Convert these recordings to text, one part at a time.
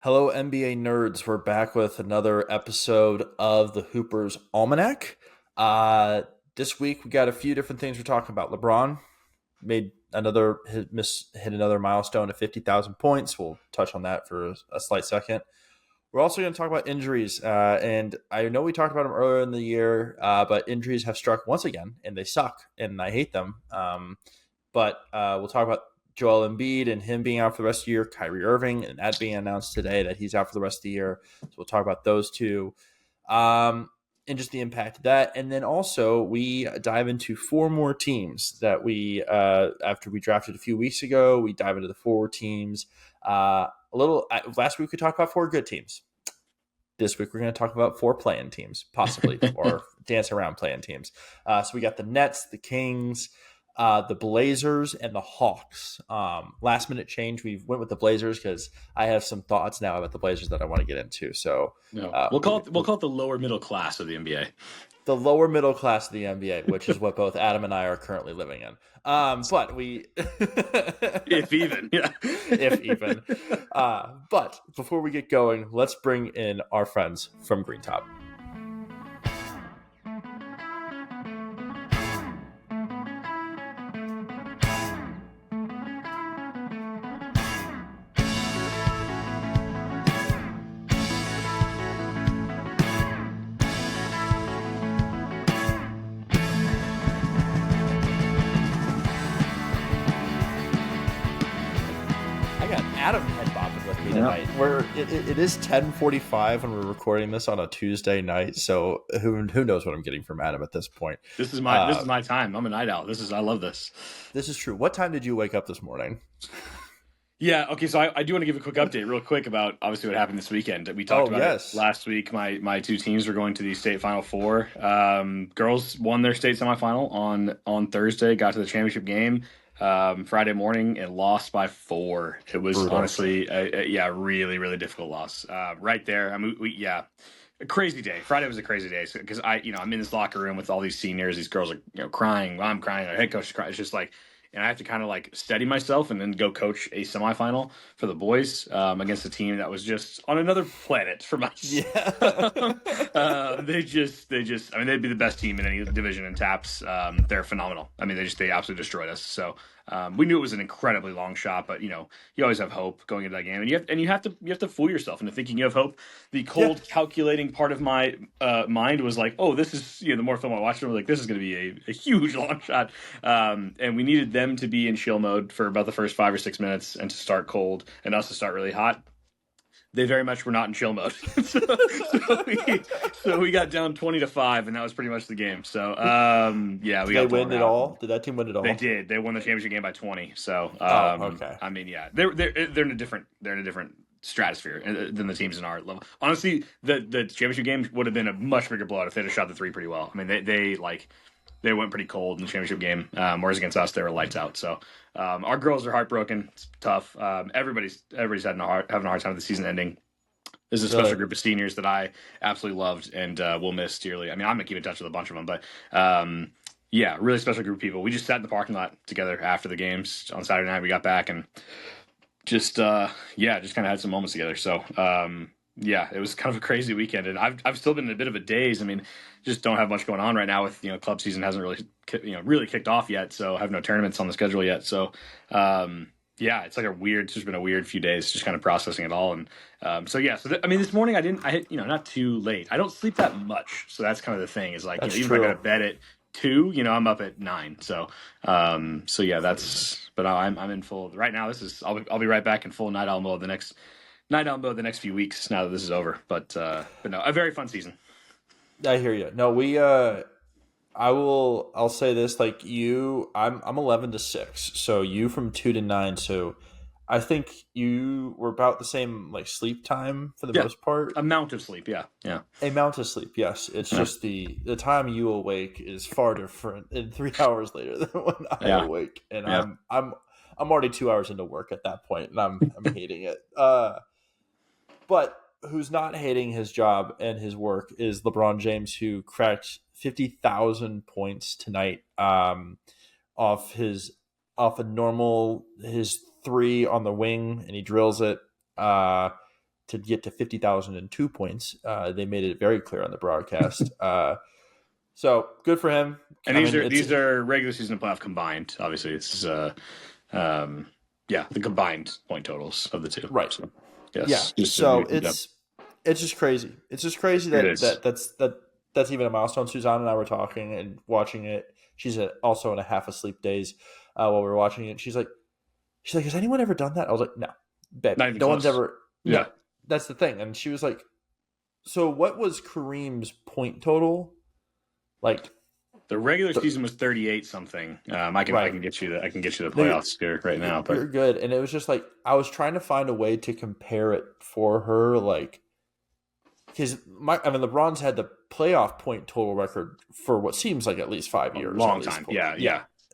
Hello, NBA nerds. We're back with another episode of the Hoopers Almanac. Uh, this week we got a few different things we're talking about. LeBron made hit another milestone of 50,000 points. We'll touch on that for a slight second. We're also going to talk about injuries, and I know we talked about them earlier in the year, but injuries have struck once again, and they suck, and I hate them. But we'll talk about Joel Embiid and him being out for the rest of the year, Kyrie Irving, and that being announced today that he's out for the rest of the year. So we'll talk about those two and just the impact of that. And then also we dive into four more teams that after we drafted a few weeks ago, we dive into the four teams. Last week we talked about four good teams. This week we're going to talk about four play-in teams, possibly, or dance around play-in teams. So we got the Nets, the Kings, the Blazers, and the Hawks. Last minute change. We went with the Blazers because I have some thoughts now about the Blazers that I want to get into. So we'll call it the lower middle class of the NBA. The lower middle class of the NBA, which is what both Adam and I are currently living in. But we, if even, yeah, if even. But before we get going, let's bring in our friends from Green Top. Adam head bopping with me tonight. It is 10:45 when we're recording this on a Tuesday night, so who knows what I'm getting from Adam at this point. This is my time. I'm a night owl. I love this. This is true. What time did you wake up this morning? Yeah, okay, so I do want to give a quick update real quick about obviously what happened this weekend. We talked about it last week. My two teams were going to the state Final Four. Girls won their state semifinal on Thursday, got to the championship game. Friday morning and lost by 4. It was brutal. Honestly, really, really difficult loss. Right there. I mean, a crazy day. Friday was a crazy day because I'm in this locker room with all these seniors. These girls are crying. I'm crying. Our head coach is crying. It's just like, and I have to kind of like steady myself and then go coach a semifinal for the boys against a team that was just on another planet from us. Yeah. They just, I mean, they'd be the best team in any division in TAPS. They're phenomenal. I mean, they absolutely destroyed us. So we knew it was an incredibly long shot, but you always have hope going into that game, and you have to fool yourself into thinking you have hope. The cold calculating part of my mind was like, oh, this is the more film I watched, I'm like, this is going to be a huge long shot, and we needed them to be in chill mode for about the first 5 or 6 minutes and to start cold and us to start really hot. They very much were not in chill mode. so we got down 20-5, and that was pretty much the game. So, we got. They win it all? Did that team win it all? They did. They won the championship game by 20. So, okay. I mean, yeah, they're in a different stratosphere than the teams in our level. Honestly, the championship game would have been a much bigger blowout if they'd have shot the 3 pretty well. I mean, they went pretty cold in the championship game, whereas against us they were lights out. So our girls are heartbroken. It's tough. Everybody's having a hard time with the season ending. This is a special group of seniors that I absolutely loved and will miss dearly. I mean, I'm gonna keep in touch with a bunch of them, but really special group of people. We just sat in the parking lot together after the games on Saturday night. We got back and just kind of had some moments together. So it was kind of a crazy weekend, and I've still been in a bit of a daze. I mean, just don't have much going on right now with club season hasn't really kicked off yet, so I have no tournaments on the schedule yet. So it's like it's just been a weird few days, just kind of processing it all. And this morning I hit not too late. I don't sleep that much, so that's kind of the thing. Is like even if I go to bed at 2, I'm up at 9. So that's. But I'm in full right now. I'll be right back in full night owl mode the next few weeks now that this is over. But no, a very fun season. I hear you. No, I'll say this, like you, I'm 11-6. So you from 2 to 9. So I think you were about the same, like sleep time for the most part. Amount of sleep. Yeah. Amount of sleep. Yes. It's just the time you awake is far different in 3 hours later than when I awake. And I'm already 2 hours into work at that point, and I'm hating it. But who's not hating his job and his work is LeBron James, who cracked 50,000 points tonight off his his 3 on the wing, and he drills it. to get to 50,002 points. They made it very clear on the broadcast. So good for him. And these are regular season and playoff combined. Obviously, it's the combined point totals of the two. Right. So, yes. Yeah. So it's just crazy. It's just crazy that's even a milestone. Suzanne and I were talking and watching it. She's also in a half asleep daze while we were watching it. She's like, has anyone ever done that? I was like, no, babe, no one's ever. Yeah, no, that's the thing. And she was like, so what was Kareem's point total? Like the regular season was 38 something. I can get you the playoffs here right now. But you're good. And it was just like I was trying to find a way to compare it for her, like because LeBron's had the playoff point total record for what seems like at least 5 years, long time. Yeah,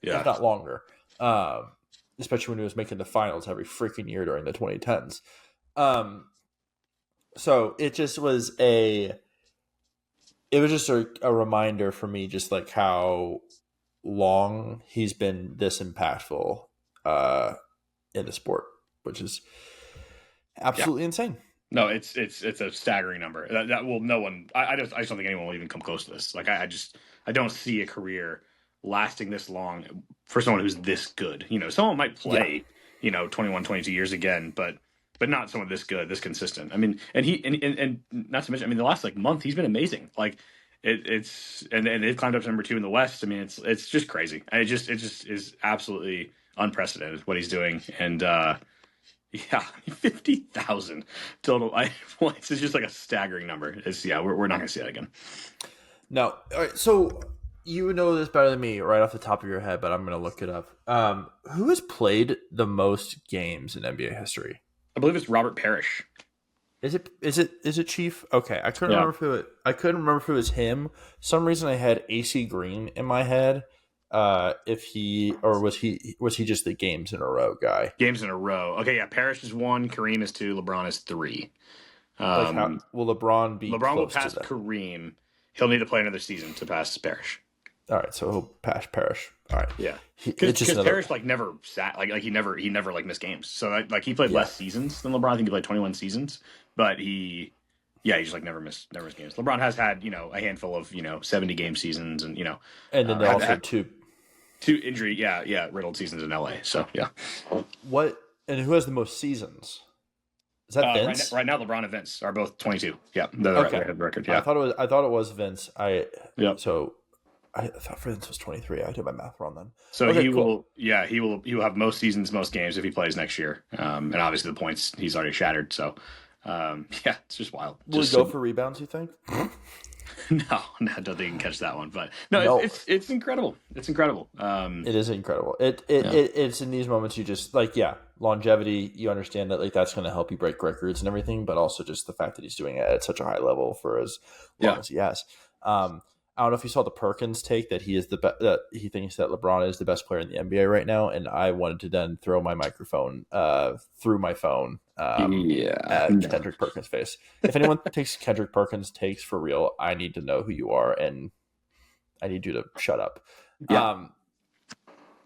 if not longer. Especially when he was making the finals every freaking year during the 2010s. So it just was a reminder for me, just like how long he's been this impactful in the sport, which is absolutely insane. No, it's a staggering number. That will no one. I just don't think anyone will even come close to this. Like I don't see a career lasting this long for someone who's this good. Someone might play 21, 22 years again, but not someone this good, this consistent. I mean, and not to mention, I mean, the last month he's been amazing. Like it's they've climbed up to number 2 in the West. I mean, it's just crazy. It just is absolutely unprecedented what he's doing. And 50,000 total points is just like a staggering number. We're not going to see that again. No. All right. So you know this better than me right off the top of your head, but I'm going to look it up. Who has played the most games in NBA history? I believe it's Robert Parrish. Is it Chief? Okay, I couldn't remember if it was him. For some reason I had AC Green in my head. Was he just the games in a row guy? Games in a row. Okay, yeah. Parrish is 1, Kareem is 2, LeBron is 3. Will LeBron be? LeBron will pass Kareem. He'll need to play another season to pass Parrish. All right, so he'll pass Parrish. All right, yeah, because Parrish never sat he never missed games. So he played less seasons than LeBron. I think he played 21 seasons, but he just never missed games. LeBron has had a handful of 70 game seasons, and and then also two injury riddled seasons in LA. So yeah, what and who has the most seasons? Is that Vince? Right now, LeBron and Vince are both 22. Yeah, the record. Yeah, I thought it was Vince. So I thought Vince was 23. I did my math wrong then. So he will have most seasons, most games if he plays next year. And obviously the points he's already shattered. So it's just wild. Will he go for rebounds, you think? No, I don't think you can catch that one. But no. It's incredible. It's incredible. It is incredible. It's in these moments you just longevity. You understand that that's going to help you break records and everything, but also just the fact that he's doing it at such a high level for as long as he has. I don't know if you saw the Perkins take that he is that he thinks that LeBron is the best player in the NBA right now, and I wanted to then throw my microphone through my phone at Kendrick Perkins' face. If anyone takes Kendrick Perkins takes for real, I need to know who you are, and I need you to shut up. Yeah.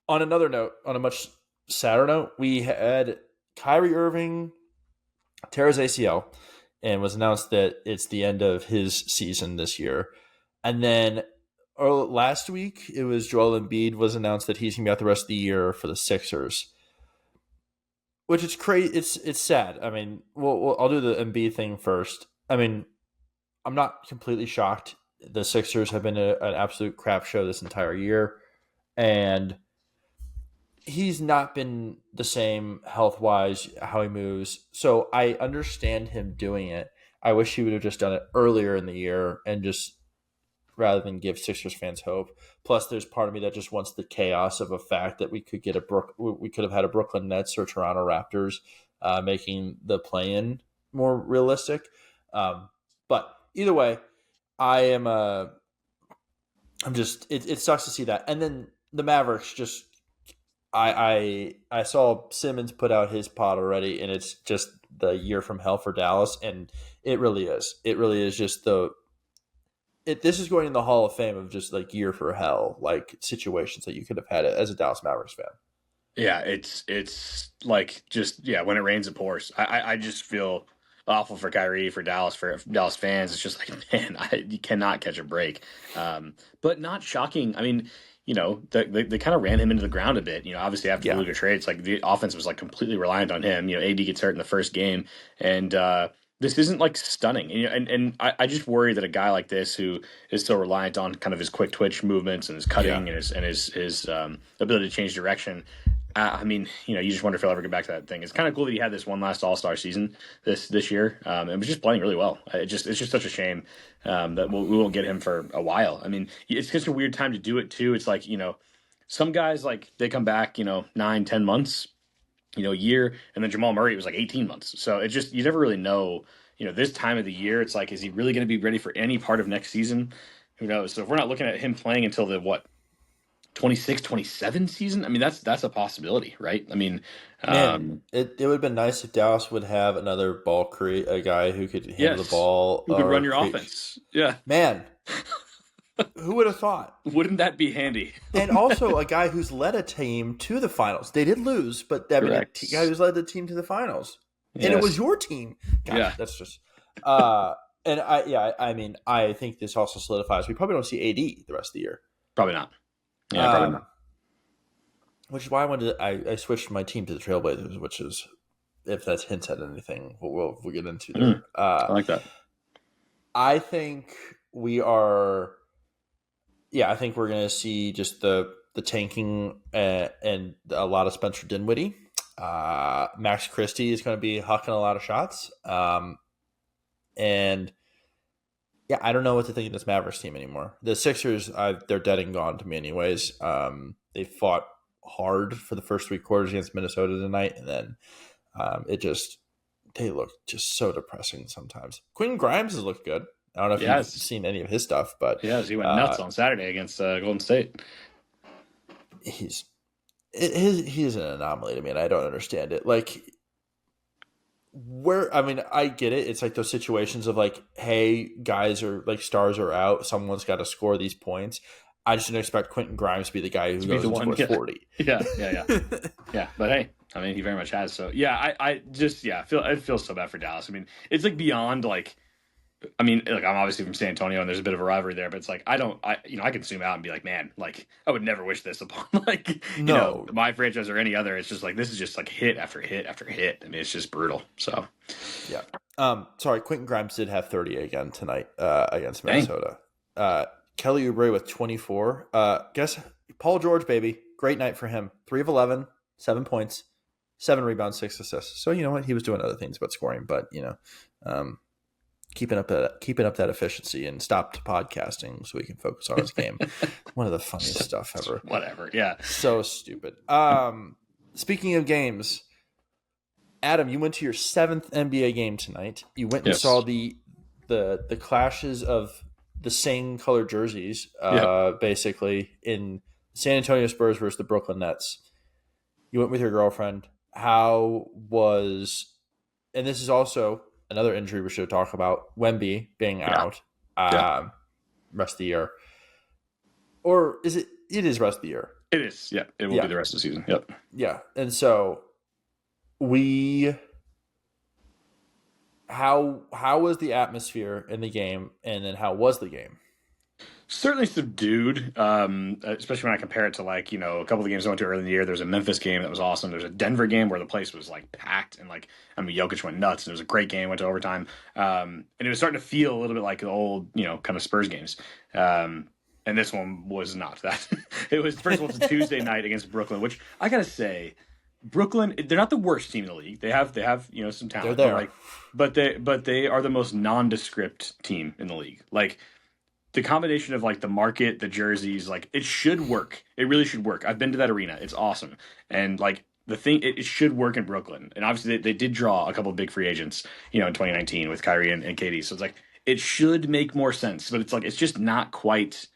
On another note, on a much sadder note, we had Kyrie Irving tear his ACL, and was announced that it's the end of his season this year. And then last week, it was Joel Embiid was announced that he's going to be out the rest of the year for the Sixers, which is crazy. It's sad. I mean, I'll do the Embiid thing first. I mean, I'm not completely shocked. The Sixers have been an absolute crap show this entire year, and he's not been the same health-wise, how he moves. So I understand him doing it. I wish he would have just done it earlier in the year and just rather than give Sixers fans hope. Plus, there's part of me that just wants the chaos of a fact that we could have had a Brooklyn Nets or Toronto Raptors making the play-in more realistic. But either way, it sucks to see that. And then the Mavericks just, I saw Simmons put out his pod already, and it's just the year from hell for Dallas, and it really is. It really is just this is going in the Hall of Fame of just year for hell, situations that you could have had as a Dallas Mavericks fan. Yeah, it's when it rains, it pours. I just feel awful for Kyrie, for Dallas fans. It's just like, man, you cannot catch a break. But not shocking. I mean, they kind of ran him into the ground a bit. Obviously after the Yeah. Luka trade, it's like the offense was like completely reliant on him. AD gets hurt in the first game, and this isn't like stunning. And I just worry that a guy like this who is so reliant on kind of his quick twitch movements and his Yeah. cutting and his ability to change direction. I mean, you just wonder if he'll ever get back to that thing. It's kind of cool that he had this one last All Star season this year. It was just playing really well. It's just such a shame that we won't get him for a while. I mean, it's just a weird time to do it too. It's like some guys like they come back 9-10 months, a year, and then Jamal Murray it was like 18 months. So it just you never really know. This time of the year, it's like, is he really going to be ready for any part of next season? Who knows? So if we're not looking at him playing until the 26, 27 season. I mean, that's a possibility, right? I mean, Man, it would have been nice if Dallas would have another ball create a guy who could handle the yes, ball who could or run your create. offense? Yeah, Man, who would have thought? wouldn't that be handy? And also a guy who's led a team to the finals. They did lose, but I mean, Correct. a guy who's led the team to the finals, and it Yes. was your team. Gosh, Yeah. that's just. And I mean, I think this also solidifies. We probably don't see AD the rest of the year. Probably not. Yeah, probably not. Which is why I switched my team to the Trailblazers, which is, if that's hints at anything, we'll get into there. I like that. I think we are. Yeah, I think we're going to see just the tanking and a lot of Spencer Dinwiddie. Max Christie is going to be hucking a lot of shots. And yeah, I don't know what to think of this Mavericks team anymore. The Sixers, they're dead and gone to me anyways. They fought hard for the first 3 quarters against Minnesota tonight, and then they look just so depressing sometimes. Quentin Grimes has looked good. I don't know if you've seen any of his stuff, but yeah, he went nuts on Saturday against Golden State. He's an anomaly to me, and I don't understand it. Like, I get it. It's like those situations of like, hey, guys are like stars are out. Someone's got to score these points. I just didn't expect Quentin Grimes to be the guy who goes and scores 40. Yeah. Yeah. But hey, I mean, he very much has. So yeah, I feel so bad for Dallas. I mean, it's like beyond like. I mean, like I'm obviously from San Antonio, and there's a bit of a rivalry there. But it's like I can zoom out and be like, man, like I would never wish this upon like my franchise or any other. It's just like this is just like hit after hit after hit. I mean, it's just brutal. So yeah. Sorry, Quentin Grimes did have 30 again tonight against Minnesota. Kelly Oubre with 24. Guess Paul George, baby, great night for him. 3 of 11, 7 points, 7 rebounds, 6 assists. So you know what, he was doing other things but scoring, but keeping up that efficiency and stopped podcasting so we can focus on his game. One of the funniest stuff ever. Whatever. Yeah. So stupid. Speaking of games, Adam, you went to your 7th NBA game tonight. You went and saw the clashes of the same color jerseys, basically in San Antonio Spurs versus the Brooklyn Nets. You went with your girlfriend. And this is also another injury we should talk about, Wemby being out rest of the year. Or is it is rest of the year? It is, yeah. It will be the rest of the season. Yep. Yeah. And so how was the atmosphere in the game, and then how was the game? Certainly subdued, especially when I compare it to like, a couple of the games I went to early in the year. There's a Memphis game that was awesome. There's a Denver game where the place was like packed and like, I mean, Jokic went nuts and it was a great game, went to overtime. And it was starting to feel a little bit like the old, kind of Spurs games. And this one was not that. It was, first of all, it's a Tuesday night against Brooklyn, which I got to say, Brooklyn, they're not the worst team in the league. They have some talent. They're there. But they are the most nondescript team in the league. Like, the combination of like the market, the jerseys, like it should work. It really should work. I've been to that arena. It's awesome. And like the thing, it should work in Brooklyn. And obviously they did draw a couple of big free agents, in 2019 with Kyrie and KD. So it's like, it should make more sense, but it's like, it's just not quite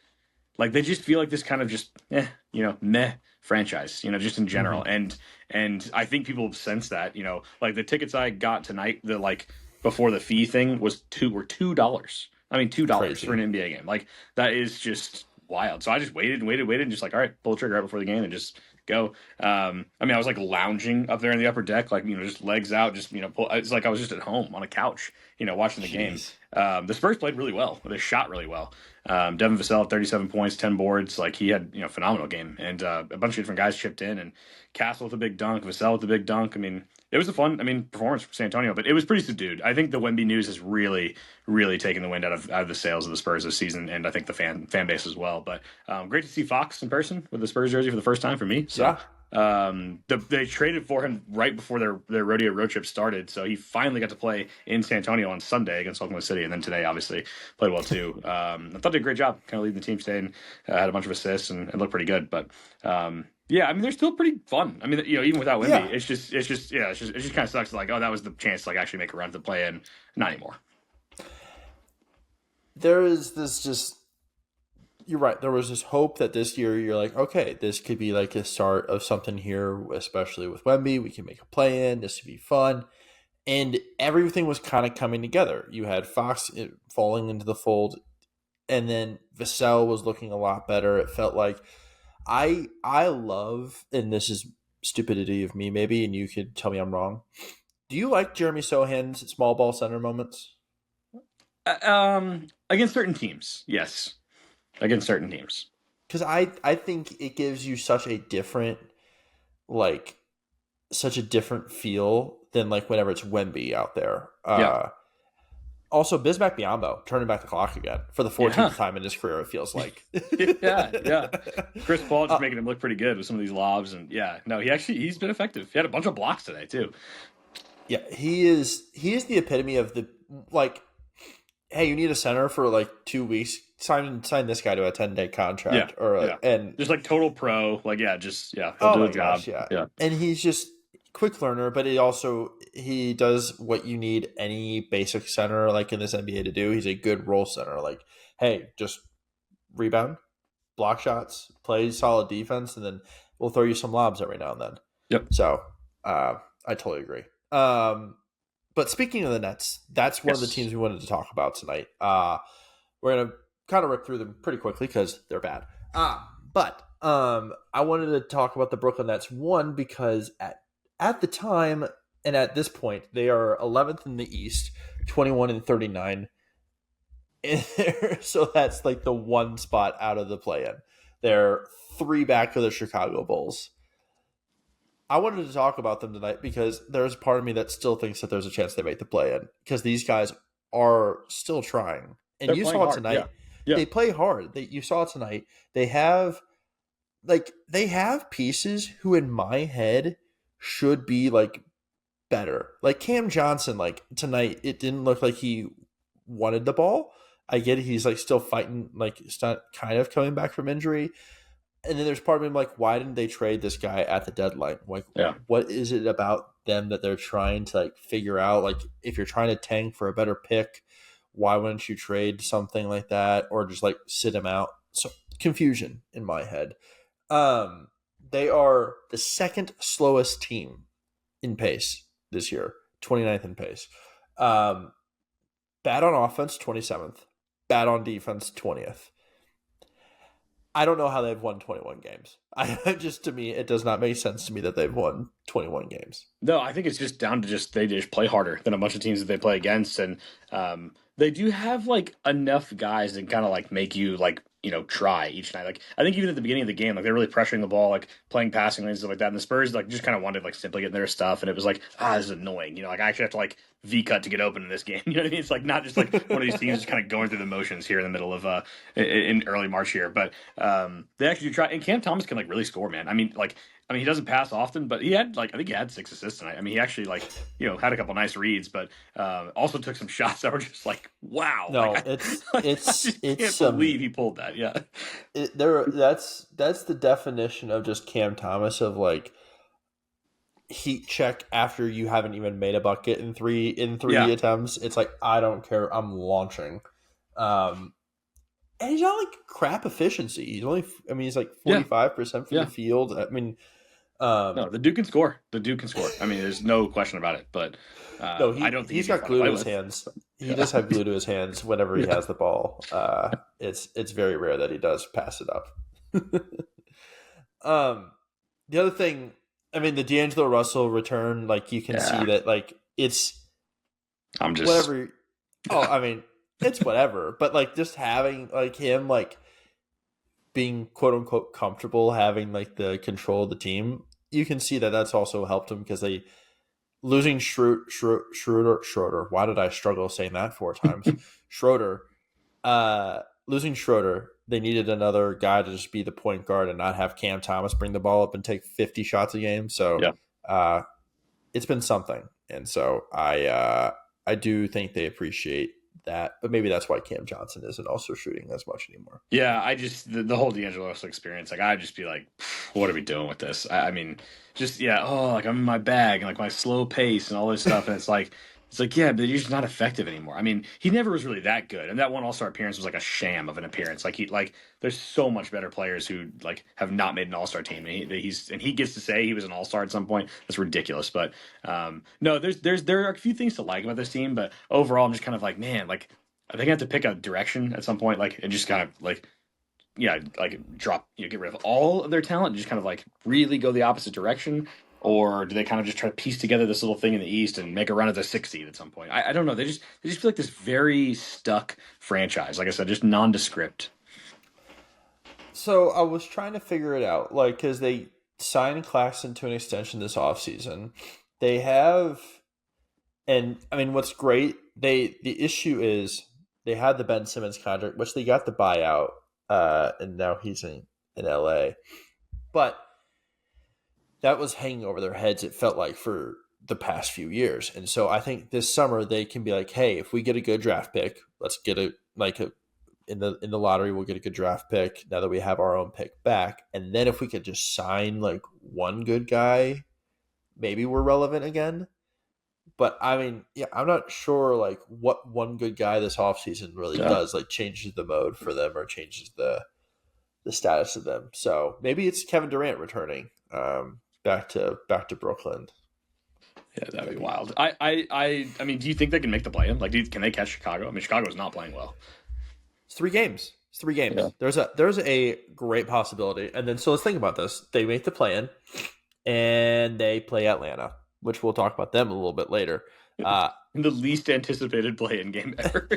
like, they just feel like this kind of just, meh franchise, just in general. Mm-hmm. And I think people sense that, like the tickets I got tonight, the like before the fee thing were $2. I mean, $2 Crazy. for an NBA game. Like, that is just wild. So I just waited, and just like, all right, pull the trigger right before the game and just go. I mean, I was like lounging up there in the upper deck, like, just legs out, just, it's like I was just at home on a couch, watching the game. Jeez. The Spurs played really well. They shot really well. Devin Vassell had 37 points, 10 boards. Like, he had, phenomenal game. And a bunch of different guys chipped in. And Castle with a big dunk, Vassell with a big dunk. I mean, it was a fun, performance for San Antonio, but it was pretty subdued. I think the Wemby news has really, really taken the wind out of the sails of the Spurs this season, and I think the fan base as well. But great to see Fox in person with the Spurs jersey for the first time for me. So they traded for him right before their rodeo road trip started, so he finally got to play in San Antonio on Sunday against Oklahoma City, and then today obviously played well too. I thought they did a great job kind of leading the team today, and had a bunch of assists and looked pretty good. But yeah, they're still pretty fun. Even without Wemby, it just kind of sucks. Like, oh, that was the chance to like actually make a run to the play, and not anymore. There is this just. You're right. There was this hope that this year you're like, okay, this could be like a start of something here, especially with Wemby. We can make a play in. This would be fun. And everything was kind of coming together. You had Fox falling into the fold, and then Vassell was looking a lot better. It felt like I love, and this is stupidity of me maybe, and you could tell me I'm wrong. Do you like Jeremy Sohan's small ball center moments? Against certain teams, yes. Against certain teams. Because I think it gives you such a different feel than like whenever it's Wemby out there. Also, Bismack Biyombo turning back the clock again for the 14th time in his career, it feels like. yeah. Chris Paul just making him look pretty good with some of these lobs. And he's been effective. He had a bunch of blocks today too. Yeah, he is the epitome of the, like, hey, you need a center for like 2 weeks. Sign this guy to a 10-day contract, and just like total pro, like he'll do the job. Yeah. And he's just quick learner, but he does what you need any basic center like in this NBA to do. He's a good role center. Like, hey, just rebound, block shots, play solid defense, and then we'll throw you some lobs every now and then. Yep. So I totally agree. But speaking of the Nets, that's one of the teams we wanted to talk about tonight. We're going to kind of rip through them pretty quickly because they're bad. But I wanted to talk about the Brooklyn Nets, one, because at the time and at this point, they are 11th in the East, 21-39. So that's like the one spot out of the play-in. They're 3 back of the Chicago Bulls. I wanted to talk about them tonight because there's a part of me that still thinks that there's a chance they make the play-in because these guys are still trying. And They're you saw it tonight. Yeah. They play hard. You saw it tonight. They have pieces who in my head should be like better. Like Cam Johnson, like tonight, it didn't look like he wanted the ball. I get it. He's like still fighting, like it's not kind of coming back from injury. And then there's part of me like, why didn't they trade this guy at the deadline? Like, what is it about them that they're trying to like figure out? Like, if you're trying to tank for a better pick, why wouldn't you trade something like that or just like sit him out? So confusion in my head. They are the second slowest team in pace this year, 29th in pace. Bad on offense, 27th. Bad on defense, 20th. I don't know how they've won 21 games. To me, it does not make sense to me that they've won 21 games. No, I think it's just down to they just play harder than a bunch of teams that they play against. And they do have like enough guys that kind of like make you like, try each night. Like I think even at the beginning of the game, like they're really pressuring the ball, like playing passing lanes and stuff like that. And the Spurs like just kind of wanted like simply getting their stuff. And it was like, this is annoying. Like I actually have to like V-cut to get open in this game. You know what I mean? It's like not just like one of these teams just kind of going through the motions here in the middle of in early March here. But they actually do try. And Cam Thomas can like really score, man. He doesn't pass often, but he had I think he had 6 assists tonight. He actually had a couple nice reads, but also took some shots that were just like, wow. No, I can't believe he pulled that. Yeah, that's the definition of just Cam Thomas of like heat check after you haven't even made a bucket in three attempts. It's like, I don't care. I'm launching. And he's not like crap efficiency. He's only, he's like 45% from the field. No, the dude can score. There's no question about it. But no, I don't think he's got glue to his hands. He does have glue to his hands whenever he has the ball. It's very rare that he does pass it up. The other thing, I mean, the D'Angelo Russell return, like you can see Yeah, that, like it's I'm just whatever. Oh, I mean, it's whatever. But like just having like him like being quote unquote comfortable having like the control of the team, you can see that that's also helped him because they losing Schroeder. Why did I struggle saying that four times? Schroeder. Losing Schroeder, they needed another guy to just be the point guard and not have Cam Thomas bring the ball up and take 50 shots a game. So yeah. uh, it's been something, and so I do think they appreciate that, but maybe that's why Cam Johnson isn't also shooting as much anymore. Yeah, I just the whole D'Angelo Russell experience, like I'd just be like, what are we doing with this? I mean, just yeah, oh, like I'm in my bag and like my slow pace and all this stuff, and it's like yeah, but you're just not effective anymore. I mean, he never was really that good, and that one All Star appearance was like a sham of an appearance. Like there's so much better players who like have not made an All Star team, and he gets to say he was an All Star at some point. That's ridiculous, but no, there are a few things to like about this team, but overall, I'm just kind of like man, like. I think I have to pick a direction at some point, like, and just kind of like yeah, like drop, get rid of all of their talent and just kind of like really go the opposite direction? Or do they kind of just try to piece together this little thing in the East and make a run at the sixth seed at some point? I don't know. They just feel like this very stuck franchise. Like I said, just nondescript. So I was trying to figure it out, like, because they signed Claxton to an extension this offseason. They have, and I mean, what's great, the issue is they had the Ben Simmons contract, which they got the buyout, and now he's in LA. But that was hanging over their heads, it felt like, for the past few years. And so I think this summer they can be like, hey, if we get a good draft pick, let's get in the lottery, we'll get a good draft pick now that we have our own pick back. And then if we could just sign like one good guy, maybe we're relevant again. But I mean, yeah, I'm not sure like what one good guy this offseason really Yeah. does, like changes the mode for them or changes the status of them. So maybe it's Kevin Durant returning back to Brooklyn. Yeah, that'd be That'd be wild. I mean, do you think they can make the play-in? Like, can they catch Chicago? I mean, Chicago's not playing well. It's 3 games. It's three Yeah. games. There's a great possibility. And then so let's think about this. They make the play-in and they play Atlanta, which we'll talk about them a little bit later. The least anticipated play-in game ever.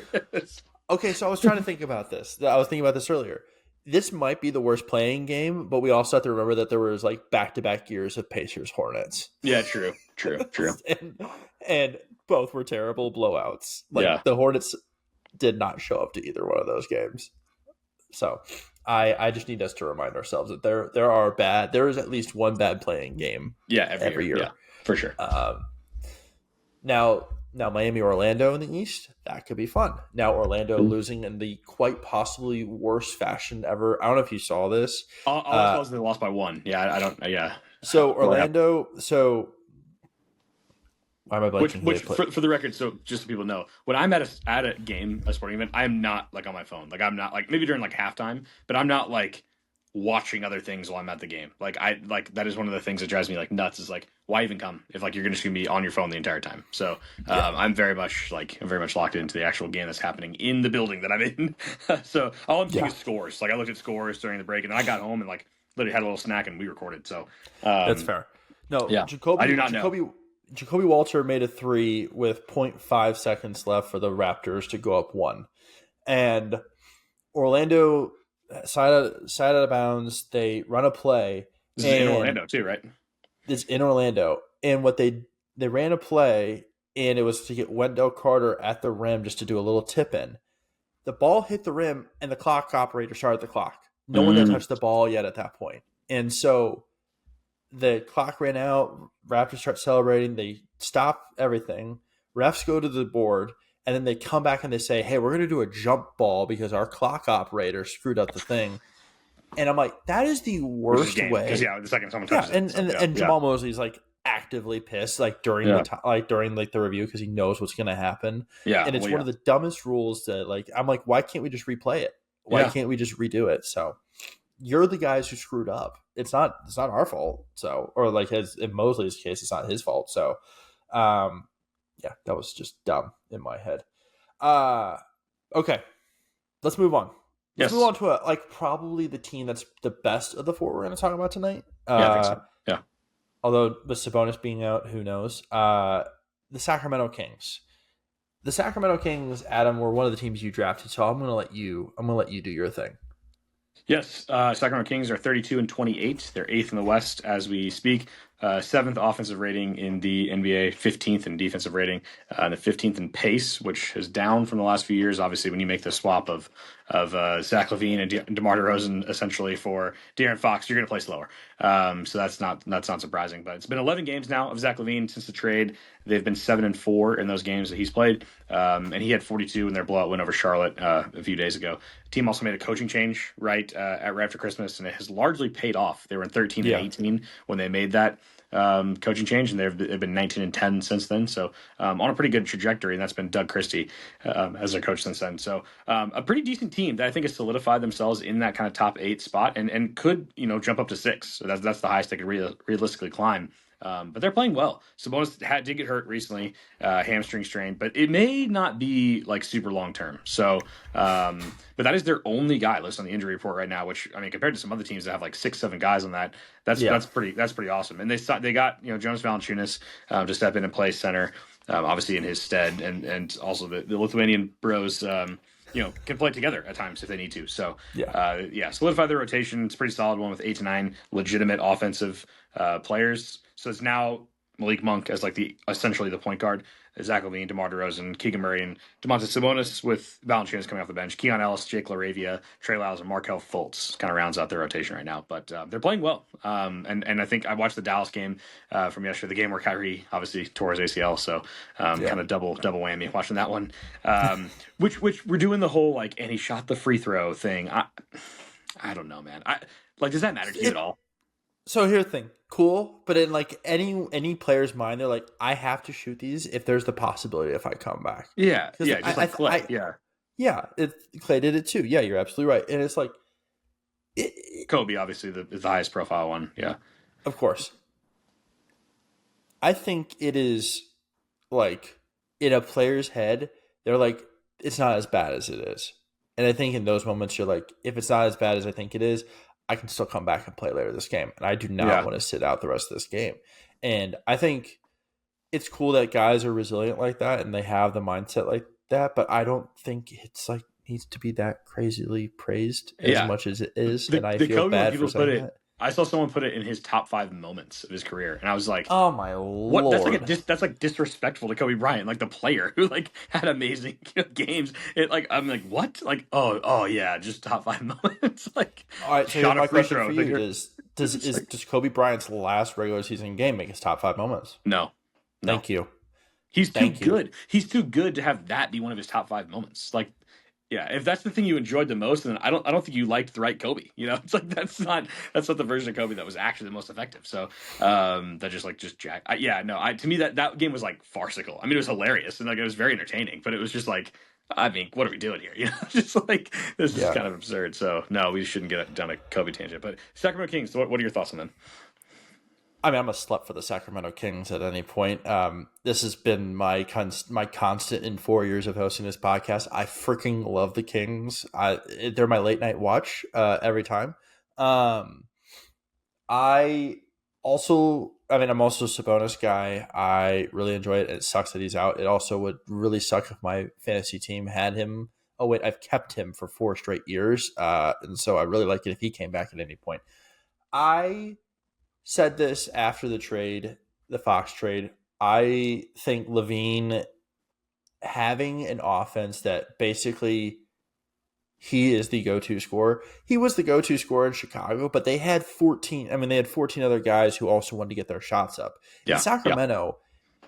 Okay, so I was trying to think about this. I was thinking about this earlier. This might be the worst playing game, but we also have to remember that there was like back-to-back years of Pacers Hornets. Yeah, true, true, true. and both were terrible blowouts. Like Yeah. the Hornets did not show up to either one of those games. So I just need us to remind ourselves that there is at least one bad playing game Yeah, every year. Yeah, for sure. Now Miami Orlando in the East, that could be fun. Now Orlando losing in the quite possibly worst fashion ever. I don't know if you saw this. All I saw was they lost by one. Yeah, I don't. Yeah. So Orlando. So why am I blanking? Which for the record, so just so people know, when I'm at a game, a sporting event, I am not like on my phone. Like I'm not like maybe during like halftime, but I'm not like watching other things while I'm at the game. Like that is one of the things that drives me like nuts. Is like why even come if like you're just gonna be on your phone the entire time. So I'm very much locked into the actual game that's happening in the building that I'm in. So all I'm seeing is scores. Like I looked at scores during the break, and then I got home and like literally had a little snack and we recorded. So that's fair. No, yeah, I do not know. Jacoby Walter made a three with 0.5 seconds left for the Raptors to go up one. And Orlando side out of bounds, they run a play. This is in Orlando too, right? It's in Orlando. And what they ran a play, and it was to get Wendell Carter at the rim just to do a little tip in. The ball hit the rim, and the clock operator started the clock. No one had touched the ball yet at that point. And so the clock ran out. Raptors start celebrating. They stop everything. Refs go to the board, and then they come back and they say, hey, we're going to do a jump ball because our clock operator screwed up the thing. And I'm like, that is the worst way. Yeah, the second someone touches it. And Jamal Mosley's like actively pissed like during the review because he knows what's going to happen. Yeah, and it's one of the dumbest rules that like I'm like, why can't we just replay it? Why can't we just redo it? So you're the guys who screwed up. It's not our fault. So, or like in Mosley's case, it's not his fault. So, yeah, that was just dumb in my head. Okay, let's move on. Let's move on to probably the team that's the best of the four we're going to talk about tonight. Yeah, I think Uh, so. Yeah. although with Sabonis being out, who knows? The Sacramento Kings. The Sacramento Kings, Adam, were one of the teams you drafted, so I'm gonna let you do your thing. Yes, Sacramento Kings are 32 and 28. They're eighth in the West as we speak. Seventh offensive rating in the NBA, 15th in defensive rating, and the 15th in pace, which is down from the last few years. Obviously, when you make the swap of Zach LaVine and DeMar DeRozan essentially for De'Aaron Fox, you're going to play slower. So that's not surprising. But it's been 11 games now of Zach LaVine since the trade. They've been 7-4 in those games that he's played, and he had 42 in their blowout win over Charlotte a few days ago. The team also made a coaching change right after Christmas, and it has largely paid off. They were in 13 and Yeah, 18 when they made that coaching change, and they've been 19 and 10 since then. So on a pretty good trajectory, and that's been Doug Christie as their coach since then. So a pretty decent team that I think has solidified themselves in that kind of top 8 spot, and could jump up to 6. So that's the highest they could realistically climb. But they're playing well. Sabonis did get hurt recently, hamstring strain, but it may not be like super long term. So, but that is their only guy listed on the injury report right now. Which, I mean, compared to some other teams that have like 6, 7 guys on that, that's yeah, pretty awesome. And they got Jonas Valanciunas to step in and play center, obviously in his stead, and also the Lithuanian bros. Can play together at times if they need to. So, yeah. solidify their rotation. It's a pretty solid one with 8 to 9 legitimate offensive players. So it's now Malik Monk as essentially the point guard. Zach LaVine, DeMar DeRozan, Keegan Murray, and Domantas Sabonis with Valanciunas coming off the bench. Keon Ellis, Jake LaRavia, Trey Lyles, and Markelle Fultz kind of rounds out their rotation right now. But they're playing well. And I think I watched the Dallas game from yesterday, the game where Kyrie obviously tore his ACL. So kind of double whammy watching that one. Which we're doing the whole and he shot the free throw thing. I don't know, man. Does that matter to you at all? So here's the thing, cool, but in any player's mind, they're like, I have to shoot these if there's the possibility if I come back. Yeah, Because yeah, just like Clay. Yeah, yeah, Clay did it too. Yeah, you're absolutely right, and it's like, Kobe obviously is the highest profile one. Yeah, of course, I think it is like in a player's head, they're like, it's not as bad as it is, and I think in those moments, you're like, if it's not as bad as I think it is, I can still come back and play later this game. And I do not yeah, want to sit out the rest of this game. And I think it's cool that guys are resilient like that and they have the mindset like that, but I don't think it's like needs to be that crazily praised as yeah. much as it is. The And I the feel Kobe one, bad for people put saying it. that. I saw someone put it in his top 5 moments of his career, and I was like, Oh my "What? That's lord. that's like disrespectful to Kobe Bryant, like the player who had amazing games." I'm like, "What? Oh yeah, just top 5 moments." All right, so here's Shot a my free question throw. for you. Does Kobe Bryant's last regular season game make his top 5 moments? No, no. Thank you. He's too Thank you. good. He's too good to have that be one of his top 5 moments. Yeah, if that's the thing you enjoyed the most, then I don't think you liked the right Kobe. It's like that's not the version of Kobe that was actually the most effective. So that just jack. Yeah, no. To me that game was farcical. I mean, it was hilarious and it was very entertaining, but it was just I mean, what are we doing here? Just this is Yeah. kind of absurd. So no, we shouldn't get down a Kobe tangent. But Sacramento Kings, what are your thoughts on them? I mean, I'm a slut for the Sacramento Kings at any point. This has been my constant in 4 years of hosting this podcast. I freaking love the Kings. They're my late night watch every time. I I'm also a Sabonis guy. I really enjoy it. It sucks that he's out. It also would really suck if my fantasy team had him. Oh wait, I've kept him for 4 straight years, and so I really like it if he came back at any point. I said this after the Fox trade. I think Levine having an offense that basically he is the go-to scorer. He was the go-to scorer in Chicago, but they had 14. I mean, they had 14 other guys who also wanted to get their shots up. In Yeah, yeah, Sacramento,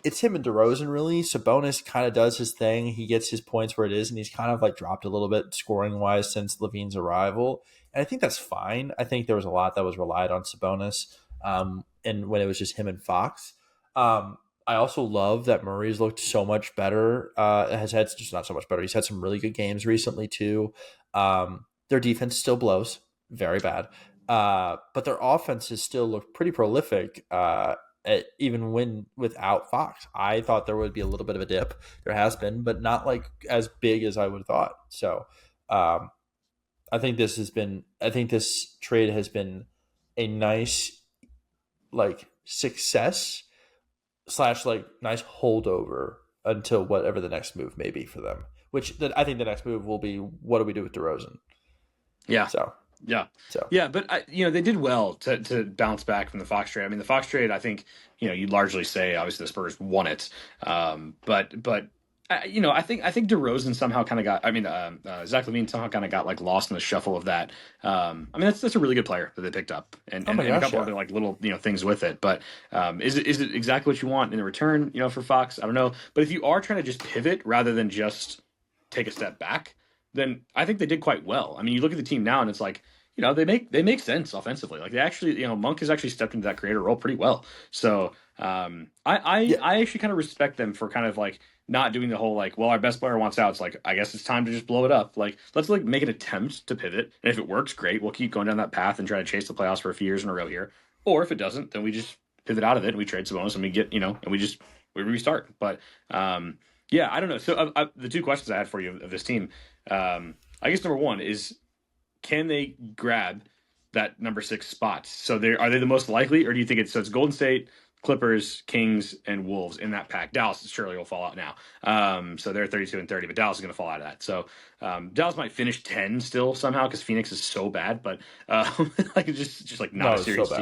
it's him and DeRozan really. Sabonis kind of does his thing. He gets his points where it is, and he's kind of dropped a little bit scoring wise since Levine's arrival. And I think that's fine. I think there was a lot that was relied on Sabonis, and when it was just him and Fox. I also love that Murray's looked so much better. Has had just not so much better. He's had some really good games recently too. Their defense still blows, very bad, but their offenses still look pretty prolific. Even without Fox, I thought there would be a little bit of a dip. There has been, but not as big as I would have thought. So, I think this trade has been a nice like success slash like nice holdover until whatever the next move may be for them. I think the next move will be, what do we do with DeRozan? Yeah. So Yeah, so yeah, but they did well to bounce back from the Fox trade. I mean, the Fox trade, I think you'd largely say obviously the Spurs won it, but I think DeRozan somehow kind of got. I mean, Zach LaVine somehow kind of got like lost in the shuffle of that. I mean, that's a really good player that they picked up, and oh my a gosh, couple yeah. other like little things with it. But is it exactly what you want in return? For Fox, I don't know. But if you are trying to just pivot rather than just take a step back, then I think they did quite well. I mean, you look at the team now, and it's like they make sense offensively. Like they actually, Monk has actually stepped into that creator role pretty well. So Yeah. I actually kind of respect them for kind of like not doing the whole like, well, our best player wants out. It's like I guess it's time to just blow it up. Like let's like make an attempt to pivot, and if it works, great. We'll keep going down that path and try to chase the playoffs for a few years in a row here. Or if it doesn't, then we just pivot out of it and we trade Sabonis and we get and we restart. But yeah, I don't know. So the two questions I had for you of this team, I guess number one is, can they grab that number 6 spot? So are they the most likely, or do you think it's Golden State, Clippers, Kings, and Wolves in that pack? Dallas surely will fall out now. So they're 32 and 30, but Dallas is going to fall out of that. So Dallas might finish 10 still somehow because Phoenix is so bad, but like it's just like not No, a it's so serious bad.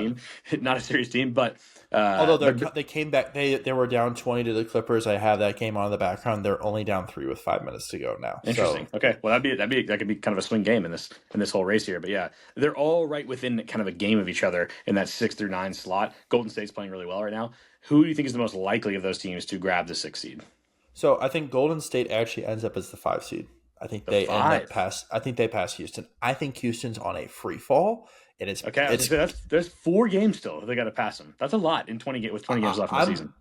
team, not a serious team. But Although but they came back, they were down 20 to the Clippers. I have that game on in the background. They're only down 3 with 5 minutes to go now. interesting. So Okay, well that could be kind of a swing game in this whole race here. But yeah, they're all right within kind of a game of each other in that 6 through 9 slot. Golden State's playing really well right now. Who do you think is the most likely of those teams to grab the 6 seed? I think Golden State actually ends up as the 5 seed. I think The they end up 5. pass. I think they pass Houston. I think Houston's on a free fall, and Okay, I was it's. gonna say there's 4 games still. They got to pass them. That's a lot in 20 with 20 games left in the I'm. season.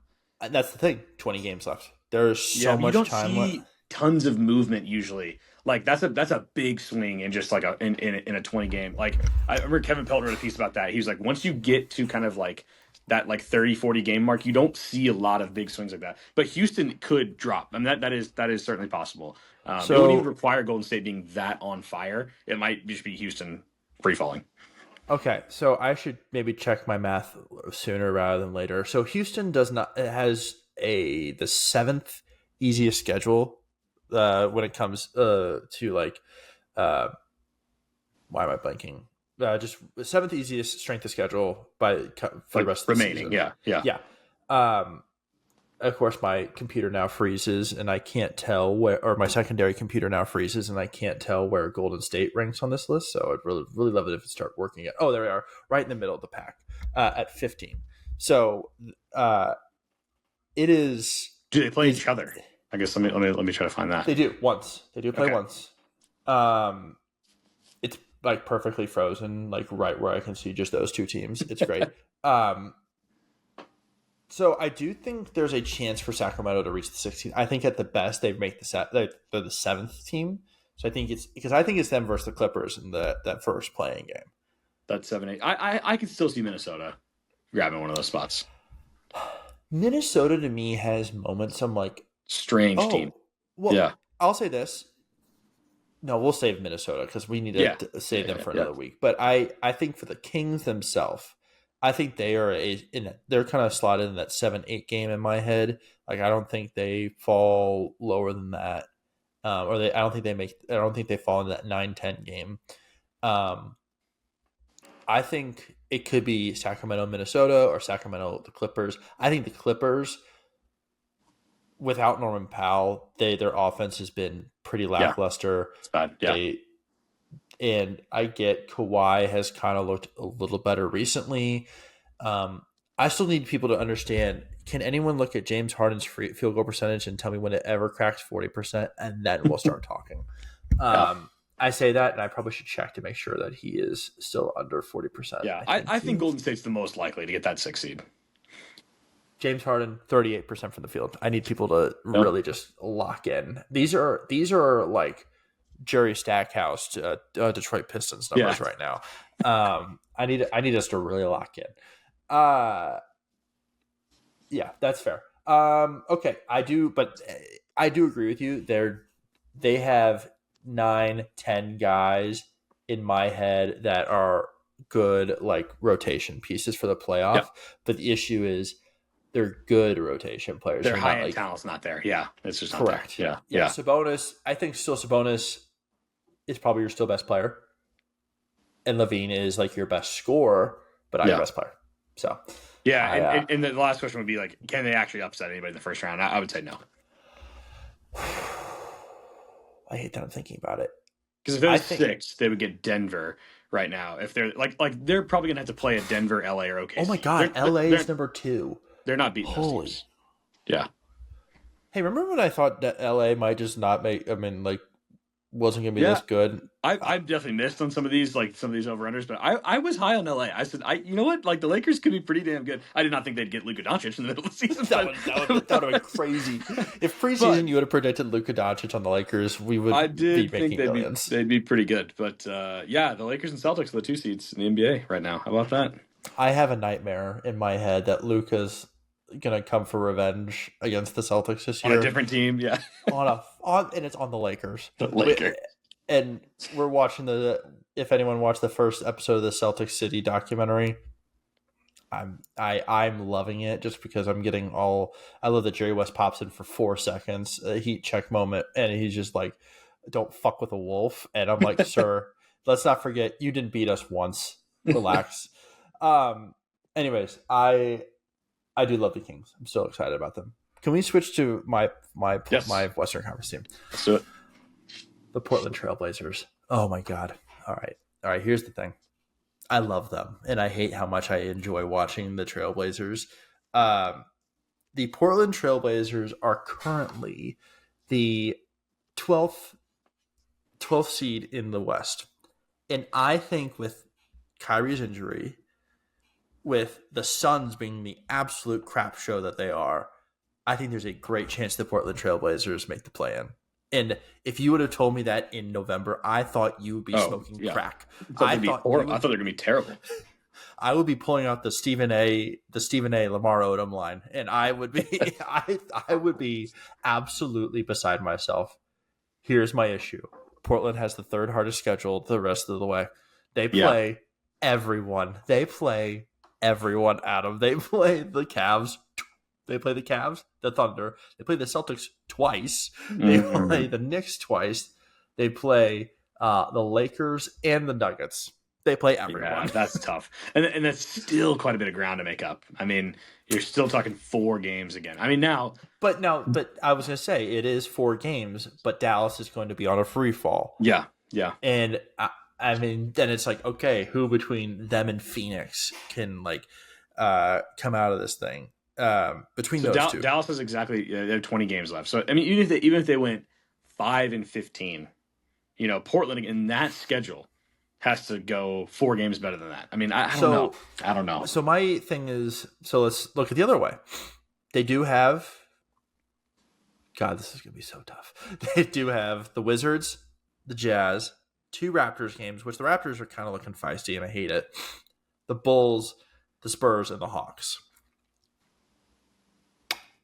That's the thing. 20 games left. There's Yeah, so but you much don't time left. see tons of movement usually. Like that's a big swing in just like in a 20 game. Like I remember Kevin Pelton wrote a piece about that. He was like, once you get to kind of like that like 30-40 game mark, you don't see a lot of big swings like that. But Houston could drop. I mean that is certainly possible. It wouldn't even So require Golden State being that on fire. It might just be Houston free falling. okay, so I should maybe check my math sooner rather than later. So Houston does not it has the 7th easiest schedule when it comes to like uh, why am I blanking? Just the 7th easiest strength of schedule for the Like rest of the remaining, season. yeah, yeah. Yeah. Um, of course, my computer now freezes, and I can't tell where, or my secondary computer now freezes, and I can't tell where Golden State ranks on this list. So I'd really love it if it start working. Oh, there we are, right in the middle of the pack at 15. So uh, it is. Do they play Is each other? I guess let me try to find that. they do once. They do play Okay. once. It's like perfectly frozen, like right where I can see just those two teams. It's great. um, So I do think there's a chance for Sacramento to reach the 16th. I think at the best they make they're the 7th team. So I think it's them versus the Clippers in that first playing game. That's 7-8. I could still see Minnesota grabbing one of those spots. Minnesota to me has moments I'm like, Strange team. oh, well, Yeah. I'll say this. No, we'll save Minnesota because we need to Yeah. save them Yeah, for yeah. another week. But I think for the Kings themselves, I think they are they're kind of slotted in that 7-8 game in my head. Like I don't think they fall lower than that, I don't think they fall in that 9-10 game. I think it could be Sacramento, Minnesota, or Sacramento, the Clippers. I think the Clippers, without Norman Powell, their offense has been pretty Yeah. lackluster. It's bad. Yeah. And I get Kawhi has kind of looked a little better recently. I still need people to understand, can anyone look at James Harden's field goal percentage and tell me when it ever cracks 40%? And then we'll start talking. I say that, and I probably should check to make sure that he is still under 40%. Yeah. I think Golden State's the most likely to get that 6 seed. James Harden, 38% from the field. I need people to really just lock in. These are like Jerry Stackhouse Detroit Pistons numbers right now. I need us to really lock in. Yeah, that's fair. Okay, I do agree with you. They have 9-10 guys in my head that are good like rotation pieces for the playoff. Yep. But the issue is they're good rotation players. Their They're high not end like talent's not there. Yeah, it's just not there. correct. Yeah, Yeah, yeah, Sabonis. I think still Sabonis is probably your still best player, and Levine is like your best scorer, but not your yeah, best player. So yeah. I And the last question would be like, can they actually upset anybody in the first round? I would say no. I hate that I'm thinking about it. Because if it I was think 6, they would get Denver right now. If they're like they're probably gonna have to play a Denver, LA, or OKC. oh my god, LA is number 2. They're not beating those Holy. teams. Yeah. Hey, remember when I thought that LA might just not make? I mean, like, wasn't gonna be Yeah. this good. I've definitely missed on some of these over-unders, but I was high on LA. I said, you know what? Like, the Lakers could be pretty damn good. I did not think they'd get Luka Doncic in the middle of the season. That would have been crazy. If preseason you would have predicted Luka Doncic on the Lakers, we would I did be think making millions. they'd be pretty good. But, yeah, the Lakers and Celtics are the 2 seeds in the NBA right now. How about that? I have a nightmare in my head that Luka's gonna come for revenge against the Celtics this year On a different team, yeah. and it's on the Lakers. The Lakers. And we're watching if anyone watched the first episode of the Celtic City documentary, I'm loving it just because I'm getting I love that Jerry West pops in for 4 seconds, a heat check moment, and he's just like, don't fuck with a wolf. And I'm like, sir, let's not forget you didn't beat us once. Relax. Anyways, I do love the Kings. I'm so excited about them. Can we switch to my Western Conference team? Let's do it. The Portland Trailblazers. Oh my god. All right. Here's the thing. I love them, and I hate how much I enjoy watching the Trailblazers. The Portland Trailblazers are currently the 12th seed in the West, and I think with Kyrie's injury, with the Suns being the absolute crap show that they are, I think there's a great chance the Portland Trailblazers make the play-in. And if you would have told me that in November, I thought you would be smoking crack. I thought they were going to be terrible. I would be pulling out the Stephen A. Lamar Odom line, and I would be I would be absolutely beside myself. Here's my issue: Portland has the 3rd hardest schedule the rest of the way. They play everyone. They play everyone. Adam. They play the Cavs. They play the Cavs, the Thunder. They play the Celtics twice. They play the Knicks twice. They play the Lakers and the Nuggets. They play everyone. Yeah, that's tough. And that's still quite a bit of ground to make up. I mean, you're still talking 4 games again. I mean, But I was going to say, it is 4 games, but Dallas is going to be on a free fall. Yeah. And I mean, then it's like, okay, who between them and Phoenix can come out of this thing? Between those two, Dallas has they have 20 games left. So I mean, even if they went 5-15, Portland in that schedule has to go 4 games better than that. I mean, I don't know. So my thing is, let's look at the other way. They do have. God, this is gonna be so tough. They do have the Wizards, the Jazz, 2 Raptors games, which the Raptors are kind of looking feisty, and I hate it. The Bulls, the Spurs, and the Hawks.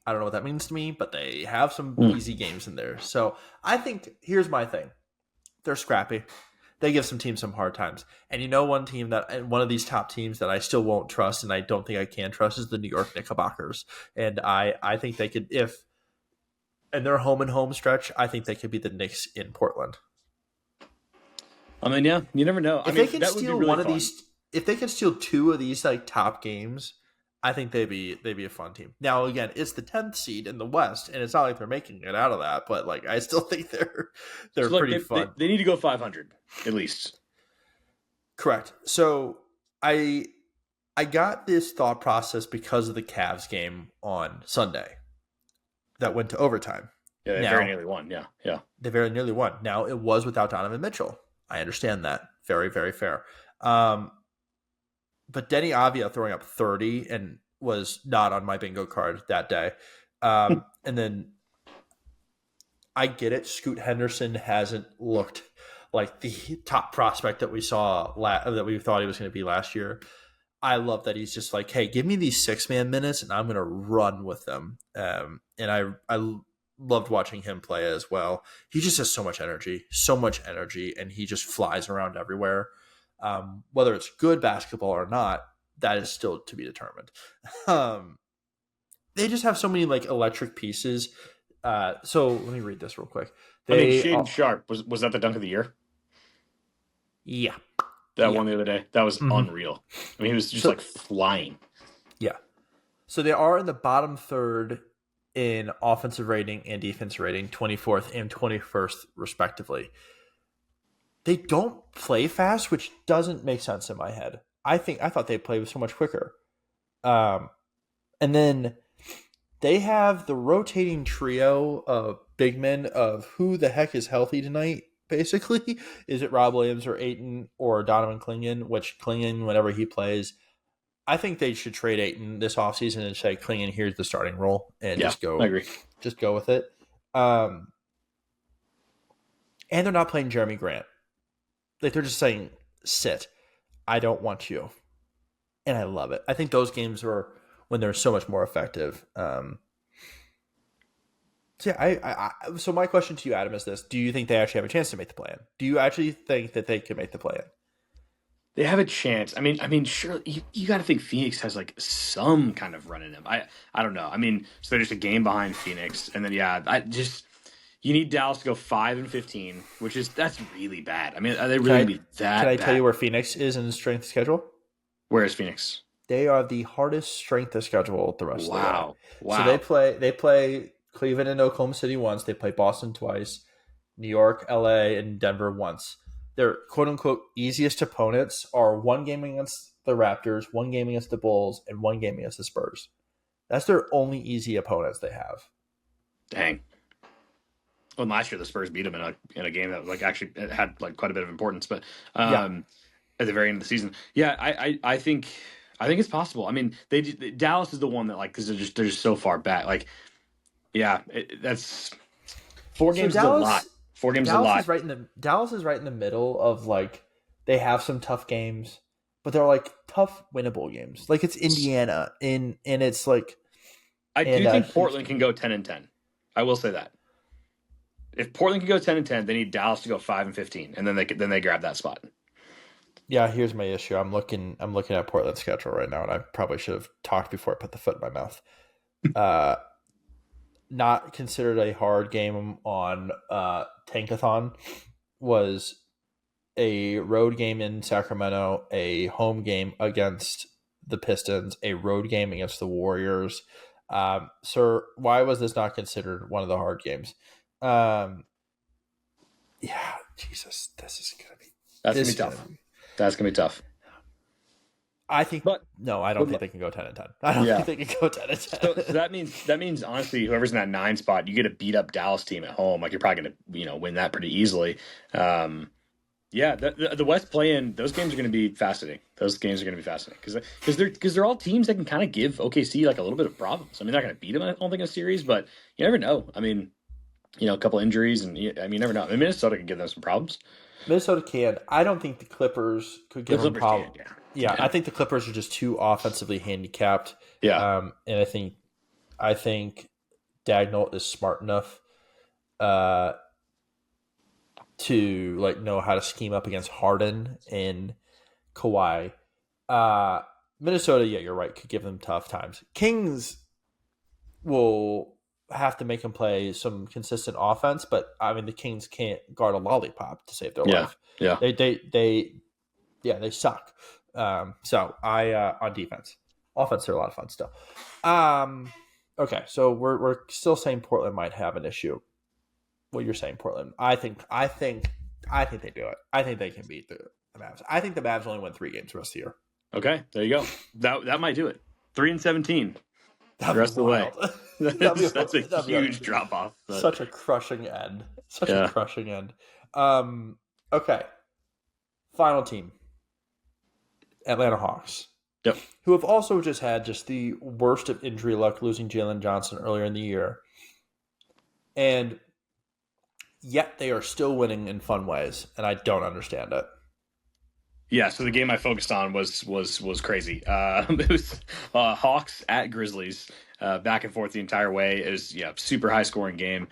I don't know what that means to me, but they have some easy games in there. So I think here's my thing. They're scrappy. They give some teams some hard times. And one of these top teams that I still won't trust and I don't think I can trust is the New York Knickerbockers. And I think they could, in their home stretch, I think they could be the Knicks in Portland. I mean, yeah, you never know. If they can steal one of these, if they can steal 2 of these top games, I think they'd be a fun team. Now, again, it's the 10th seed in the West, and it's not like they're making it out of that, but I still think they're pretty fun. They need to go 500 at least. Correct. So I got this thought process because of the Cavs game on Sunday that went to overtime. Yeah, they very nearly won. Yeah. They very nearly won. Now, it was without Donovan Mitchell. I understand that. Very, very fair. But Denny Avia throwing up 30 and was not on my bingo card that day. And then I get it. Scoot Henderson hasn't looked like the top prospect that we saw that we thought he was going to be last year. I love that he's just like, hey, give me these 6-man minutes and I'm going to run with them. And I loved watching him play as well. He just has so much energy, and he just flies around everywhere. Whether it's good basketball or not, that is still to be determined. Um, they just have so many like electric pieces. So let me read this real quick. I mean, They Shaden are, Sharp was that the dunk of the year? yeah, That yeah. one the other day. That was Mm-hmm. unreal. I mean, he was just So like flying. yeah, so they are in the bottom third in offensive rating and defense rating, 24th and 21st respectively. They don't play fast, which doesn't make sense in my head. I thought they played so much quicker. Um, and then they have the rotating trio of big men of who the heck is healthy tonight. Basically, is it Rob Williams or Aiton or Donovan Clingan? Which Clingan, whenever he plays, I think they should trade Aiton this offseason and say Clingan, here's the starting role, and Yeah, I agree. just go with it. Um, and they're not playing Jeremy Grant. Like they're just saying, sit. I don't want you, and I love it. I think those games are when they're so much more effective. So yeah, so my question to you, Adam, is this: do you think they actually have a chance to make the plan? Do you actually think that they can make the plan? They have a chance. I mean, sure. You got to think Phoenix has like some kind of run in them. I don't know. I mean, so they're just a game behind Phoenix, and then yeah, I just you need Dallas to go 5-15, which is that's really bad. I mean, are they Can really I gonna be can that I tell you bad? where Phoenix is in the strength schedule? Where is Phoenix? They are the hardest strength of schedule the rest of the way. Wow, So wow. they play Cleveland and Oklahoma City once. They play Boston twice, New York, LA, and Denver once. Their quote unquote easiest opponents are one game against the Raptors, one game against the Bulls, and one game against the Spurs. That's their only easy opponents they have. Dang. Well, last year the Spurs beat them in a game that like actually had like quite a bit of importance, but Yeah. um, at the very end of the season, yeah, I think it's possible. I mean, Dallas is the one that like because they're just so far back. Like, yeah, that's four So games is a lot. 4 games is a lot. Dallas is right in the middle of like they have some tough games, but they're like tough winnable games. Like it's Indiana and it's like I and do think Portland Houston. can go 10-10. I will say that if Portland can go 10-10, they need Dallas to go 5-15, and then they grab that spot. Yeah, here's my issue. I'm looking at Portland's schedule right now, and I probably should have talked before I put the foot in my mouth. Uh, not considered a hard game on Tankathon was a road game in Sacramento, a home game against the Pistons, a road game against the Warriors. Sir, why was this not considered one of the hard games? Um, yeah, Jesus, this is gonna be That's gonna this be is gonna tough. be. That's gonna be tough. I think But no, I don't but think they can go 10-10. I don't yeah. think they can go 10 and So 10. that means honestly, whoever's in that 9 spot, you get a beat up Dallas team at home. Like you're probably gonna win that pretty easily. Um, yeah, the West play-in, those games are going to be fascinating. Those games are going to be fascinating because they're all teams that can kind of give OKC like a little bit of problems. I mean, they're not going to beat them, I don't think, in a series, but you never know. I mean, a couple injuries, and I mean, you never know. I mean, Minnesota can give them some problems. Minnesota can. I don't think the Clippers could The give them Clippers can, problem. yeah, Yeah, yeah, I think the Clippers are just too offensively handicapped. yeah. And I think Dagnall is smart enough uh, to like know how to scheme up against Harden and Kawhi. Uh, Minnesota, yeah, you're right, could give them tough times. Kings will have to make them play some consistent offense, but I mean the Kings can't guard a lollipop to save their Yeah, life. yeah. They yeah, they suck. So I on defense, offense they're a lot of fun still. Okay, so we're still saying Portland might have an issue. What you're saying, Portland? I think they do it. I think they can beat the Mavs. I think the Mavs only win 3 games the rest of the year. Okay, there you go. That might do it. 3-17 the That'd be rest of the way. wild. that'd be That's a that'd be huge drop off. But such a crushing end. Such a yeah, crushing end. Okay. Final team, Atlanta Hawks, yep. who have also just had just the worst of injury luck, losing Jalen Johnson earlier in the year, and yet they are still winning in fun ways, and I don't understand it. Yeah, so the game I focused on was crazy. It was Hawks at Grizzlies, back and forth the entire way. It was super high scoring game.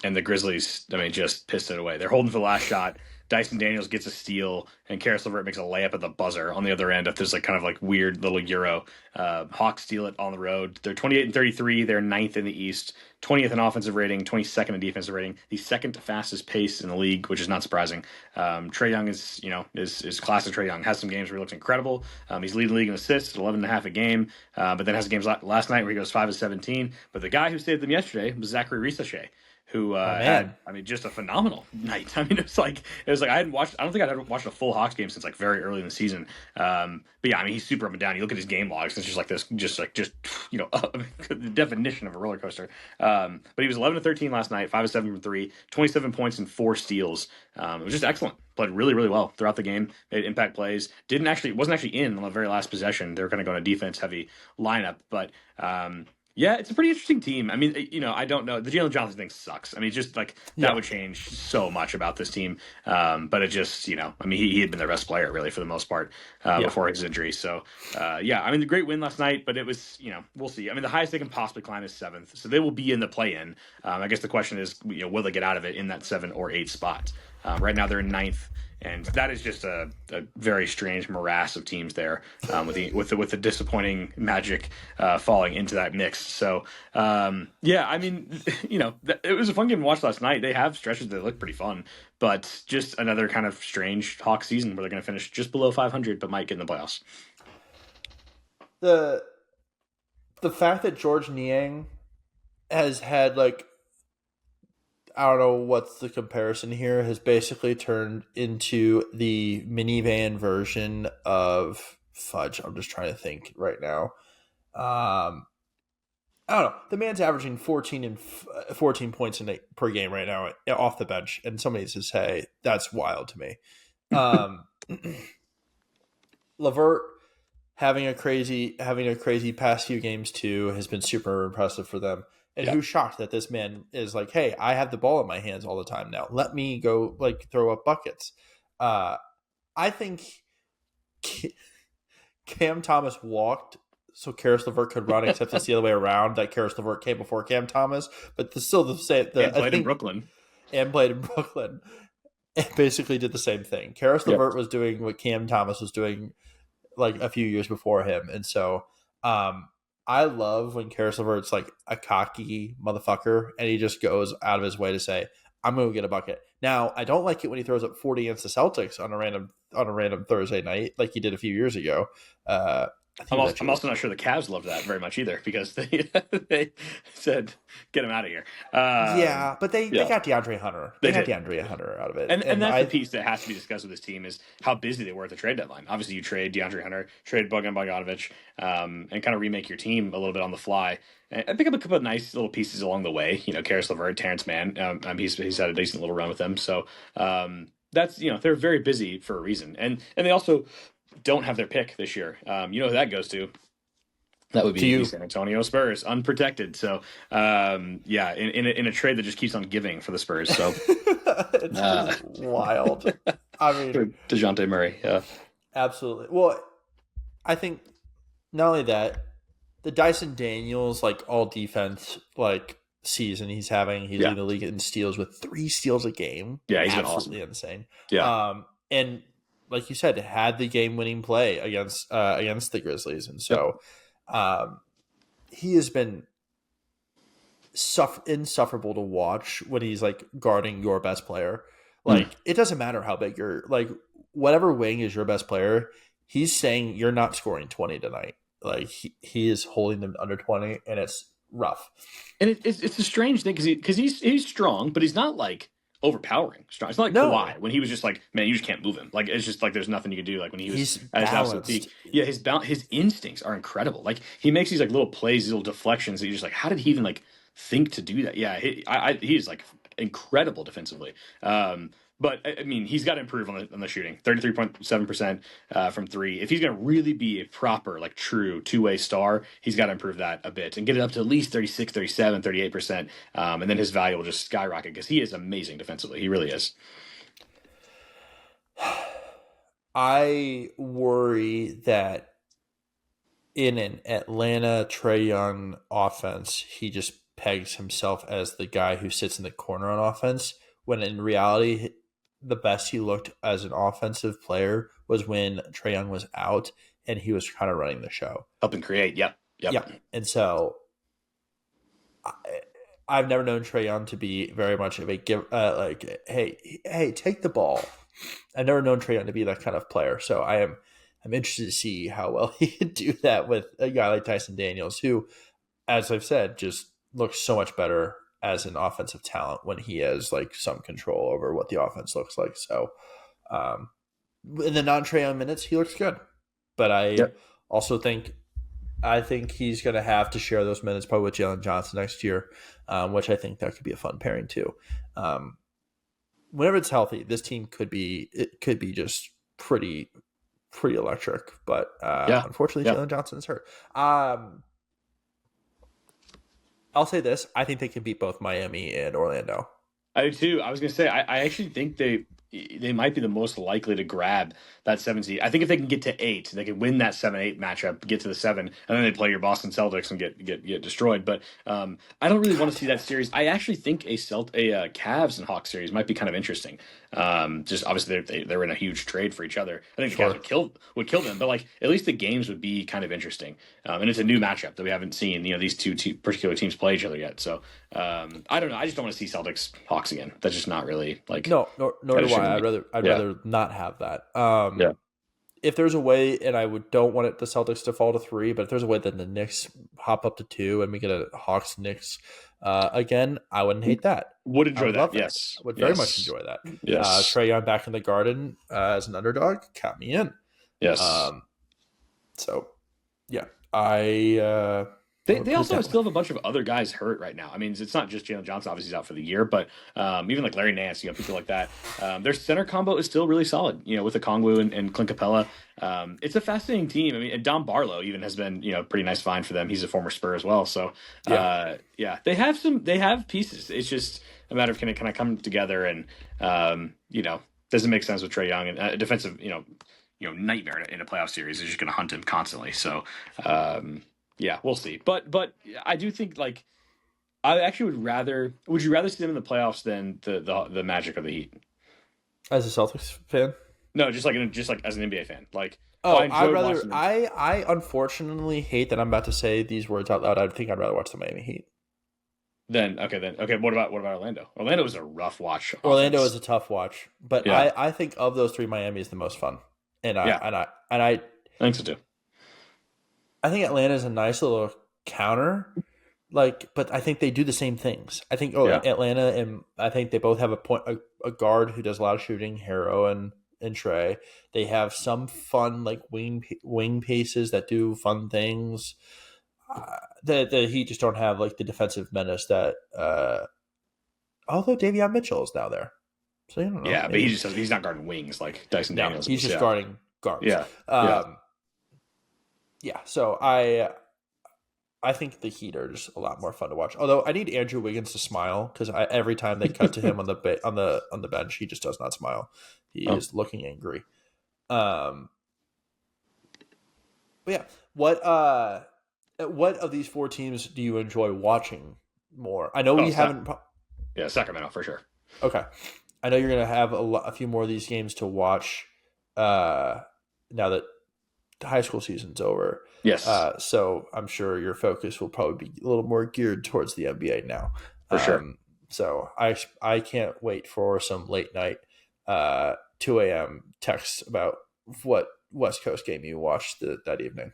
and the Grizzlies, I mean, just pissed it away. They're holding for the last shot. Dyson Daniels gets a steal, and Karis LeVert makes a layup at the buzzer on the other end. If there's like kind of like weird little Euro, Hawks steal it on the road. They're 28-33. They're ninth in the East, 20th in offensive rating, 22nd in defensive rating, the second fastest pace in the league, which is not surprising. Trae Young is classic Trae Young. Has some games where he looks incredible. He's leading the league in assists, 11 and a half a game, but then has games last night where he goes 5 of 17. But the guy who saved them yesterday was Zachary Risachet, who My had, man. I mean, just a phenomenal night. I mean, it was like I hadn't watched. I don't think I'd ever watched a full Hawks game since like very early in the season. But yeah, I mean, he's super up and down. You look at his game logs; it's just like this, just the definition of a roller coaster. But he was 11 of 13 last night, 5 of 7 from three, 27 points and 4 steals. It was just excellent. Played really, really well throughout the game. Made impact plays. Wasn't actually in on the very last possession. They were kind of going a defense heavy lineup, but. Yeah, it's a pretty interesting team. I mean, I don't know. The Jalen Johnson thing sucks. I mean, just like that would change so much about this team. But it just, I mean, he had been their best player really for the most part before his injury. So, yeah, I mean, the great win last night, but it was, we'll see. I mean, the highest they can possibly climb is 7th, so they will be in the play-in. I guess the question is, will they get out of it in that 7 or 8 spot? Right now, they're in 9th. And that is just a very strange morass of teams there, with the disappointing Magic falling into that mix. So yeah, I mean, it was a fun game to watch last night. They have stretches that look pretty fun, but just another kind of strange Hawks season where they're going to finish just below 500, but might get in the playoffs. The fact that George Niang has had like, I don't know what's the comparison here, has basically turned into the minivan version of Fudge. I'm just trying to think right now. I don't know. The man's averaging 14 points per game right now off the bench, and somebody says, "Hey, that's wild to me." Levert having a crazy past few games too has been super impressive for them. And who's shocked that this man is like, hey, I have the ball in my hands all the time now. Let me go like throw up buckets. I think Cam Thomas walked so Karis LeVert could run, except it's the other way around. That Karis LeVert came before Cam Thomas, but still the same. And played in Brooklyn. And played in Brooklyn. And basically did the same thing. Karis LeVert was doing what Cam Thomas was doing like a few years before him. And so I love when Karis LeVert's like a cocky motherfucker and he just goes out of his way to say, I'm going to get a bucket. Now, I don't like it when he throws up 40 against the Celtics on a random Thursday night like he did a few years ago. I'm also not sure the Cavs loved that very much either because they said, get him out of here. Yeah, but they got DeAndre Hunter. They got DeAndre Hunter out of it. And that's the piece that has to be discussed with this team is how busy they were at the trade deadline. Obviously, you trade DeAndre Hunter, trade Bogdan Bogdanovic, and kind of remake your team a little bit on the fly. And pick up a couple of nice little pieces along the way. Karis LeVert, Terrence Mann, he's had a decent little run with them. So that's they're very busy for a reason. And they also don't have their pick this year. You know who that goes to? That would be the San Antonio Spurs, unprotected. So, yeah, in a trade that just keeps on giving for the Spurs. So it's wild. I mean, DeJounte Murray, yeah, absolutely. Well, I think not only that, the Dyson Daniels like all defense like season he's leading the league in steals with 3 steals a game. Yeah, he's absolutely awesome. Insane. Yeah, and like you said, had the game-winning play against the Grizzlies, and so he has been insufferable to watch when he's like guarding your best player. Like it doesn't matter how big you're, like whatever wing is your best player, he's saying you're not scoring 20 tonight. Like he is holding them under 20, and it's rough. And it's a strange thing because he's strong, but he's not like overpowering strong. It's not like Kawhi when he was just like, man, you just can't move him. Like it's just like there's nothing you can do. Like when he's at his absolute peak. Yeah, his instincts are incredible. Like he makes these like little plays, these little deflections that you're just like, how did he even like think to do that? Yeah, he is like incredible defensively. But I mean, he's got to improve on the shooting. 33.7% from 3. If he's going to really be a proper, like true two-way star, he's got to improve that a bit and get it up to at least 36, 37, 38%. And then his value will just skyrocket because he is amazing defensively. He really is. I worry that in an Atlanta Trae Young offense, he just pegs himself as the guy who sits in the corner on offense, when in reality, the best he looked as an offensive player was when Trae Young was out and he was kind of running the show. Helping create. Yep. Yeah. And so I've never known Trae Young to be very much of a give, hey, take the ball. I've never known Trae Young to be that kind of player. So I'm interested to see how well he can do that with a guy like Tyson Daniels, who, as I've said, just looks so much better as an offensive talent when he has like some control over what the offense looks like. So in the non-Trae Young minutes, he looks good. But I also think he's going to have to share those minutes probably with Jalen Johnson next year, which I think that could be a fun pairing too. Whenever it's healthy, this team could be just pretty electric. But unfortunately, Jalen Johnson is hurt. I'll say this: I think they can beat both Miami and Orlando. I do too. I was going to say, I actually think they might be the most likely to grab that 7 seed. I think if they can get to 8, they can win that 7-8 matchup, get to the 7, and then they play your Boston Celtics and get destroyed. But I don't really want to see that series. I actually think a Cavs and Hawks series might be kind of interesting. Just obviously they're in a huge trade for each other. I think the Cavs would kill them, but like at least the games would be kind of interesting. And it's a new matchup that we haven't seen. These two particular teams play each other yet. So I don't know. I just don't want to see Celtics Hawks again. That's just not really like nor do I. I'd rather not have that. If there's a way, and don't want the Celtics to fall to 3, but if there's a way that the Knicks hop up to 2 and we get a Hawks Knicks again, I wouldn't hate that. Would enjoy that. Yes, would very much enjoy that. Yes, Trae Young back in the Garden as an underdog, count me in. Yes. So yeah, I. They also still have a bunch of other guys hurt right now. I mean, it's not just Jalen Johnson, obviously he's out for the year, but even like Larry Nance, people like that. Their center combo is still really solid, with Okongwu and Clint Capella. It's a fascinating team. I mean, and Dom Barlow even has been, pretty nice find for them. He's a former Spur as well. So they have pieces. It's just a matter of can it come together and, does it make sense with Trae Young and a defensive, nightmare in a playoff series is just going to hunt him constantly. So, yeah, we'll see. But I do think I actually would you rather see them in the playoffs than the Magic or the Heat? As a Celtics fan? No, just like as an NBA fan. I unfortunately hate that I'm about to say these words out loud. I think I'd rather watch the Miami Heat. Then what about Orlando? Orlando was a rough watch. Orlando is a tough watch, but I think of those 3, Miami is the most fun. And I think so too. I think Atlanta is a nice little counter, but I think they do the same things. I think Atlanta and I think they both have a guard who does a lot of shooting, Harrow and Trae. They have some fun wing pieces that do fun things. The Heat just don't have the defensive menace that. Although Davion Mitchell is now there, so you don't know. Yeah, but he's not guarding wings like Dyson Daniels. He's just guarding guards. Yeah. Yeah, so I think the Heat are just a lot more fun to watch. Although I need Andrew Wiggins to smile because every time they cut to him on the bench, he just does not smile. He is looking angry. But yeah, what of these 4 teams do you enjoy watching more? I know we haven't. Sacramento for sure. Okay, I know you're gonna have a few more of these games to watch. Now that the high school season's over. Yes. So I'm sure your focus will probably be a little more geared towards the NBA now. For sure. So I can't wait for some late night 2 a.m. texts about what West Coast game you watched that evening.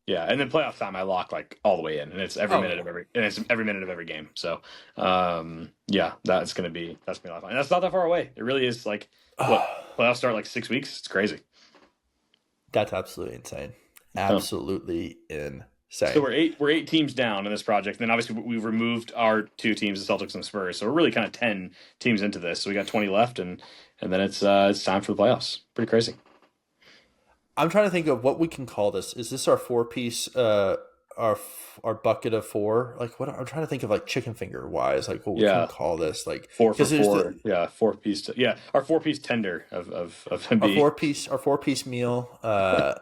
Yeah, and then playoff time I lock all the way in, and it's every minute of every game. So that's gonna be a lot of fun. And that's not that far away. It really is playoffs start 6 weeks. It's crazy. That's absolutely insane. Absolutely insane. So we're 8 teams down in this project. Then obviously we've removed our 2 teams, the Celtics and Spurs. So we're really kind of 10 teams into this. So we got 20 left, and then it's time for the playoffs. Pretty crazy. I'm trying to think of what we can call this. Is this our 4-piece, our bucket of 4? What I'm trying to think of chicken finger wise, what we can call this 4 for 4. 4-piece. Our 4-piece tender of Embiid. Our 4-piece meal. Our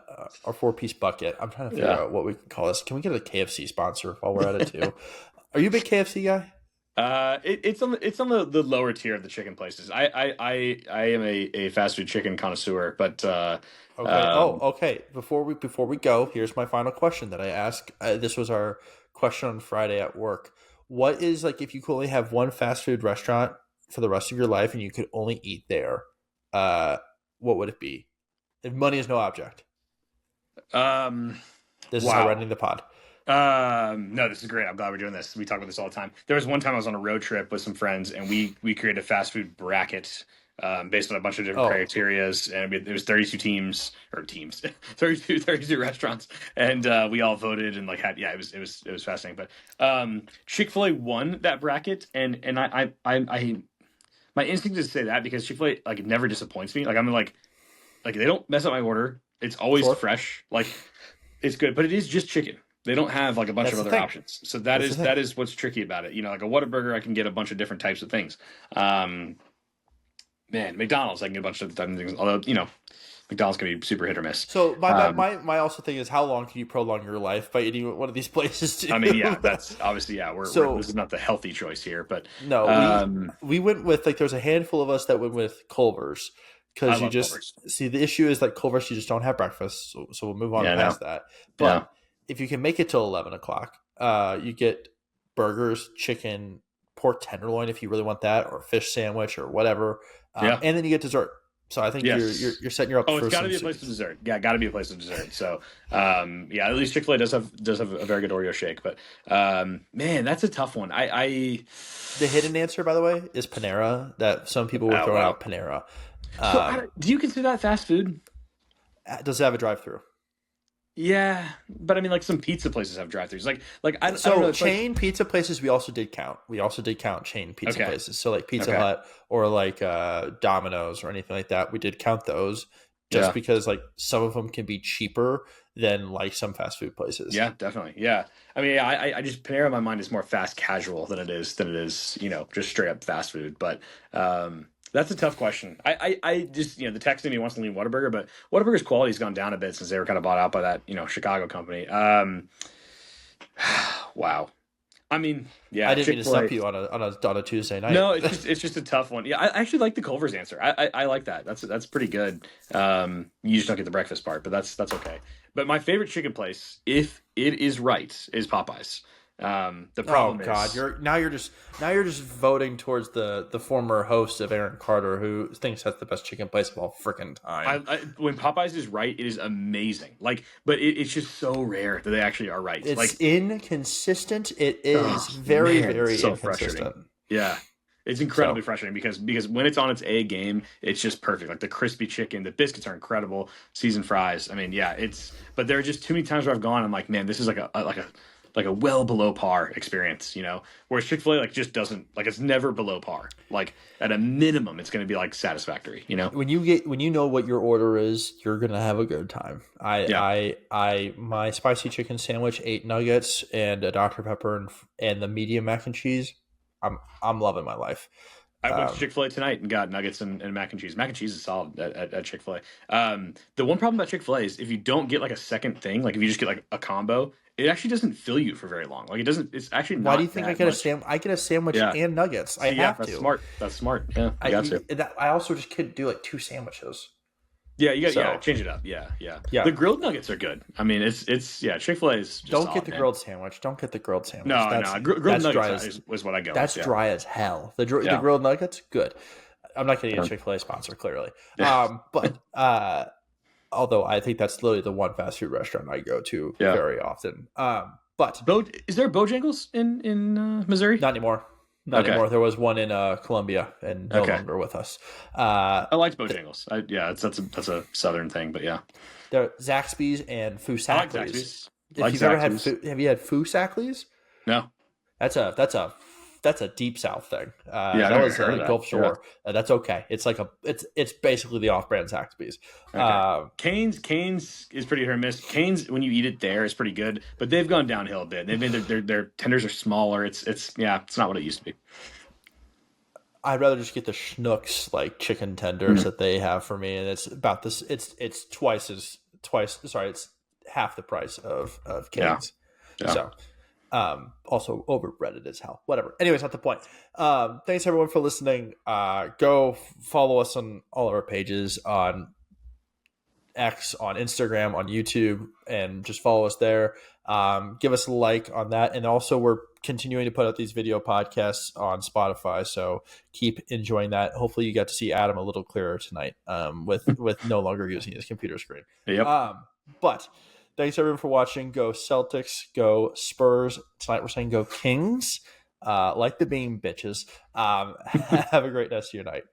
4-piece bucket. I'm trying to figure out what we can call this. Can we get a KFC sponsor while we're at it too? Are you a big KFC guy? It's on the lower tier of the chicken places. I am a fast food chicken connoisseur, but Okay. Oh, um, okay. Before we go, here's my final question that I asked. This was our question on Friday at work. What is like if you could only have one fast food restaurant for the rest of your life and you could only eat there? Uh, what would it be? If money is no object, um, this is how we're wow. ending the pod. No, this is great. I'm glad we're doing this. We talk about this all the time. There was one time I was on a road trip with some friends, and we created a fast food bracket based on a bunch of different Oh, criterias, and it was 32 teams or teams, 32 restaurants, and we all voted and like had yeah, it was fascinating. But Chick-fil-A won that bracket, and I my instinct is to say that because Chick-fil-A like it never disappoints me. Like they don't mess up my order. It's always sure. fresh. Like it's good, but it is just chicken. They don't have like a bunch That's of the other thing. options. So that That's the is thing. that is what's tricky about it. Like a Whataburger, I can get a bunch of different types of things. Um, Man, McDonald's, I can get a bunch of different things. Although McDonald's can be super hit or miss. So Um, my also thing is how long can you prolong your life by eating what one of these places I mean, yeah, too? that's obviously we're So this is not the healthy choice here, but no, um, we went with like there's a handful of us that went with Culver's I because you love just Culver's. see the issue is like Culver's you just don't have breakfast, so we'll move on Yeah, no, past that. yeah, But if you can make it till 11 o'clock, you get burgers, chicken, pork tenderloin if you really want that, or fish sandwich or whatever, yeah. and then you get dessert. So I think Yes. you're setting you up Oh, it's for got to some. be a place to dessert. Yeah, got to be a place to dessert. So, yeah, at least Chick-fil-A does have a very good Oreo shake. But man, that's a tough one. The hidden answer, by the way, is Panera. That some people were Oh throwing wow. out Panera. So, Um, do you consider that fast food? does it have a drive-through? Yeah, but I mean, like some pizza places have drive-throughs. I don't know. So It's like chain pizza places, we also did count. We also did count chain pizza okay, places. So like Pizza okay, Hut or like Domino's or anything like that. We did count those just yeah, because like some of them can be cheaper than like some fast food places. yeah, definitely, yeah. I mean, yeah, I just Panera in my mind is more fast casual than it is just straight up fast food. But that's a tough question. I just the text in me wants to lean Whataburger, but Whataburger's quality's gone down a bit since they were kind of bought out by that Chicago company. Wow. I mean, I yeah, didn't mean to Chick-fil-A. stump you on a Tuesday night. No, it's just a tough one. Yeah, I actually like the Culver's answer. I like that. That's pretty good. You just don't get the breakfast part, but that's okay. But my favorite chicken place, if it is right, is Popeyes. The Oh problem God, is, you're just voting towards the former host of Aaron Carter, who thinks that's the best chicken place of all freaking time. when Popeyes is right, it is amazing. But it's just so rare that they actually are right. It's Like, inconsistent. It is oh very, man, it's very so frustrating. inconsistent. Yeah. It's So incredibly frustrating because when it's on its A game, it's just perfect. Like the crispy chicken, the biscuits are incredible, seasoned fries. I mean, yeah, but there are just too many times where I've gone, I'm like, man, this is like a well below par experience. Whereas Chick-fil-A like just doesn't like it's never below par. Like at a minimum, it's going to be like satisfactory. when you know what your order is, you're gonna have a good time. Yeah. My spicy chicken sandwich, 8 nuggets, and a Dr Pepper and the medium mac and cheese. I'm loving my life. I went to Um, Chick-fil-A tonight and got nuggets and mac and cheese. Mac and cheese is solid at Chick-fil-A. The one problem about Chick-fil-A is if you don't get like a second thing, like if you just get like a combo, it actually doesn't fill you for very long. Like it doesn't. It's actually why do you not think I that get much. I get a sandwich Yeah. and nuggets. I See, yeah, have that's to. smart. That's smart. Yeah, you got to. I also just couldn't do like two sandwiches. Yeah, you got So change it up. Yeah, yeah. yeah, The grilled nuggets are good. I mean, it's Chick-fil-A is just don't solid, get the man. grilled sandwich. Don't get the grilled sandwich. No, That's no, grilled that's dry nuggets as was what I go that's with. Yeah, dry as hell. The yeah, grilled nuggets, good. I'm not getting a yeah. Chick-fil-A sponsor, clearly. Yeah. But although I think that's literally the one fast food restaurant I go to Yeah. very often. But Is there a Bojangles in Missouri? not anymore. Not Okay. anymore. There was one in Columbia and no Okay. longer with us. I liked Bojangles. Yeah, that's a southern thing, but yeah, The Zaxby's and I like Foosackly's. Zaxby's. If Like you've ever had, Zaxby's. have you had Foosackly's? No. That's a deep south thing. Yeah, I That never was heard of that. Gulf Yeah. Shore. That's okay. It's like it's basically the off-brand Zaxby's. Okay. Cane's is pretty hit or miss. Cane's when you eat it there is pretty good, but they've gone downhill a bit. They've been their tenders are smaller. It's not what it used to be. I'd rather just get the Schnucks like chicken tenders that they have for me, and it's about this. It's twice. Sorry, it's half the price of Yeah. Cane's. Yeah. So Also overbreaded as hell. Whatever. Anyways, not the point. Thanks everyone for listening. Go follow us on all of our pages on X, on Instagram, on YouTube, and just follow us there. Give us a like on that. And also, we're continuing to put out these video podcasts on Spotify. So keep enjoying that. Hopefully, you got to see Adam a little clearer tonight with no longer using his computer screen. Yep. But thanks everyone for watching. Go Celtics, go Spurs. Tonight we're saying go Kings. Like the beam, bitches. Have a great rest of your night.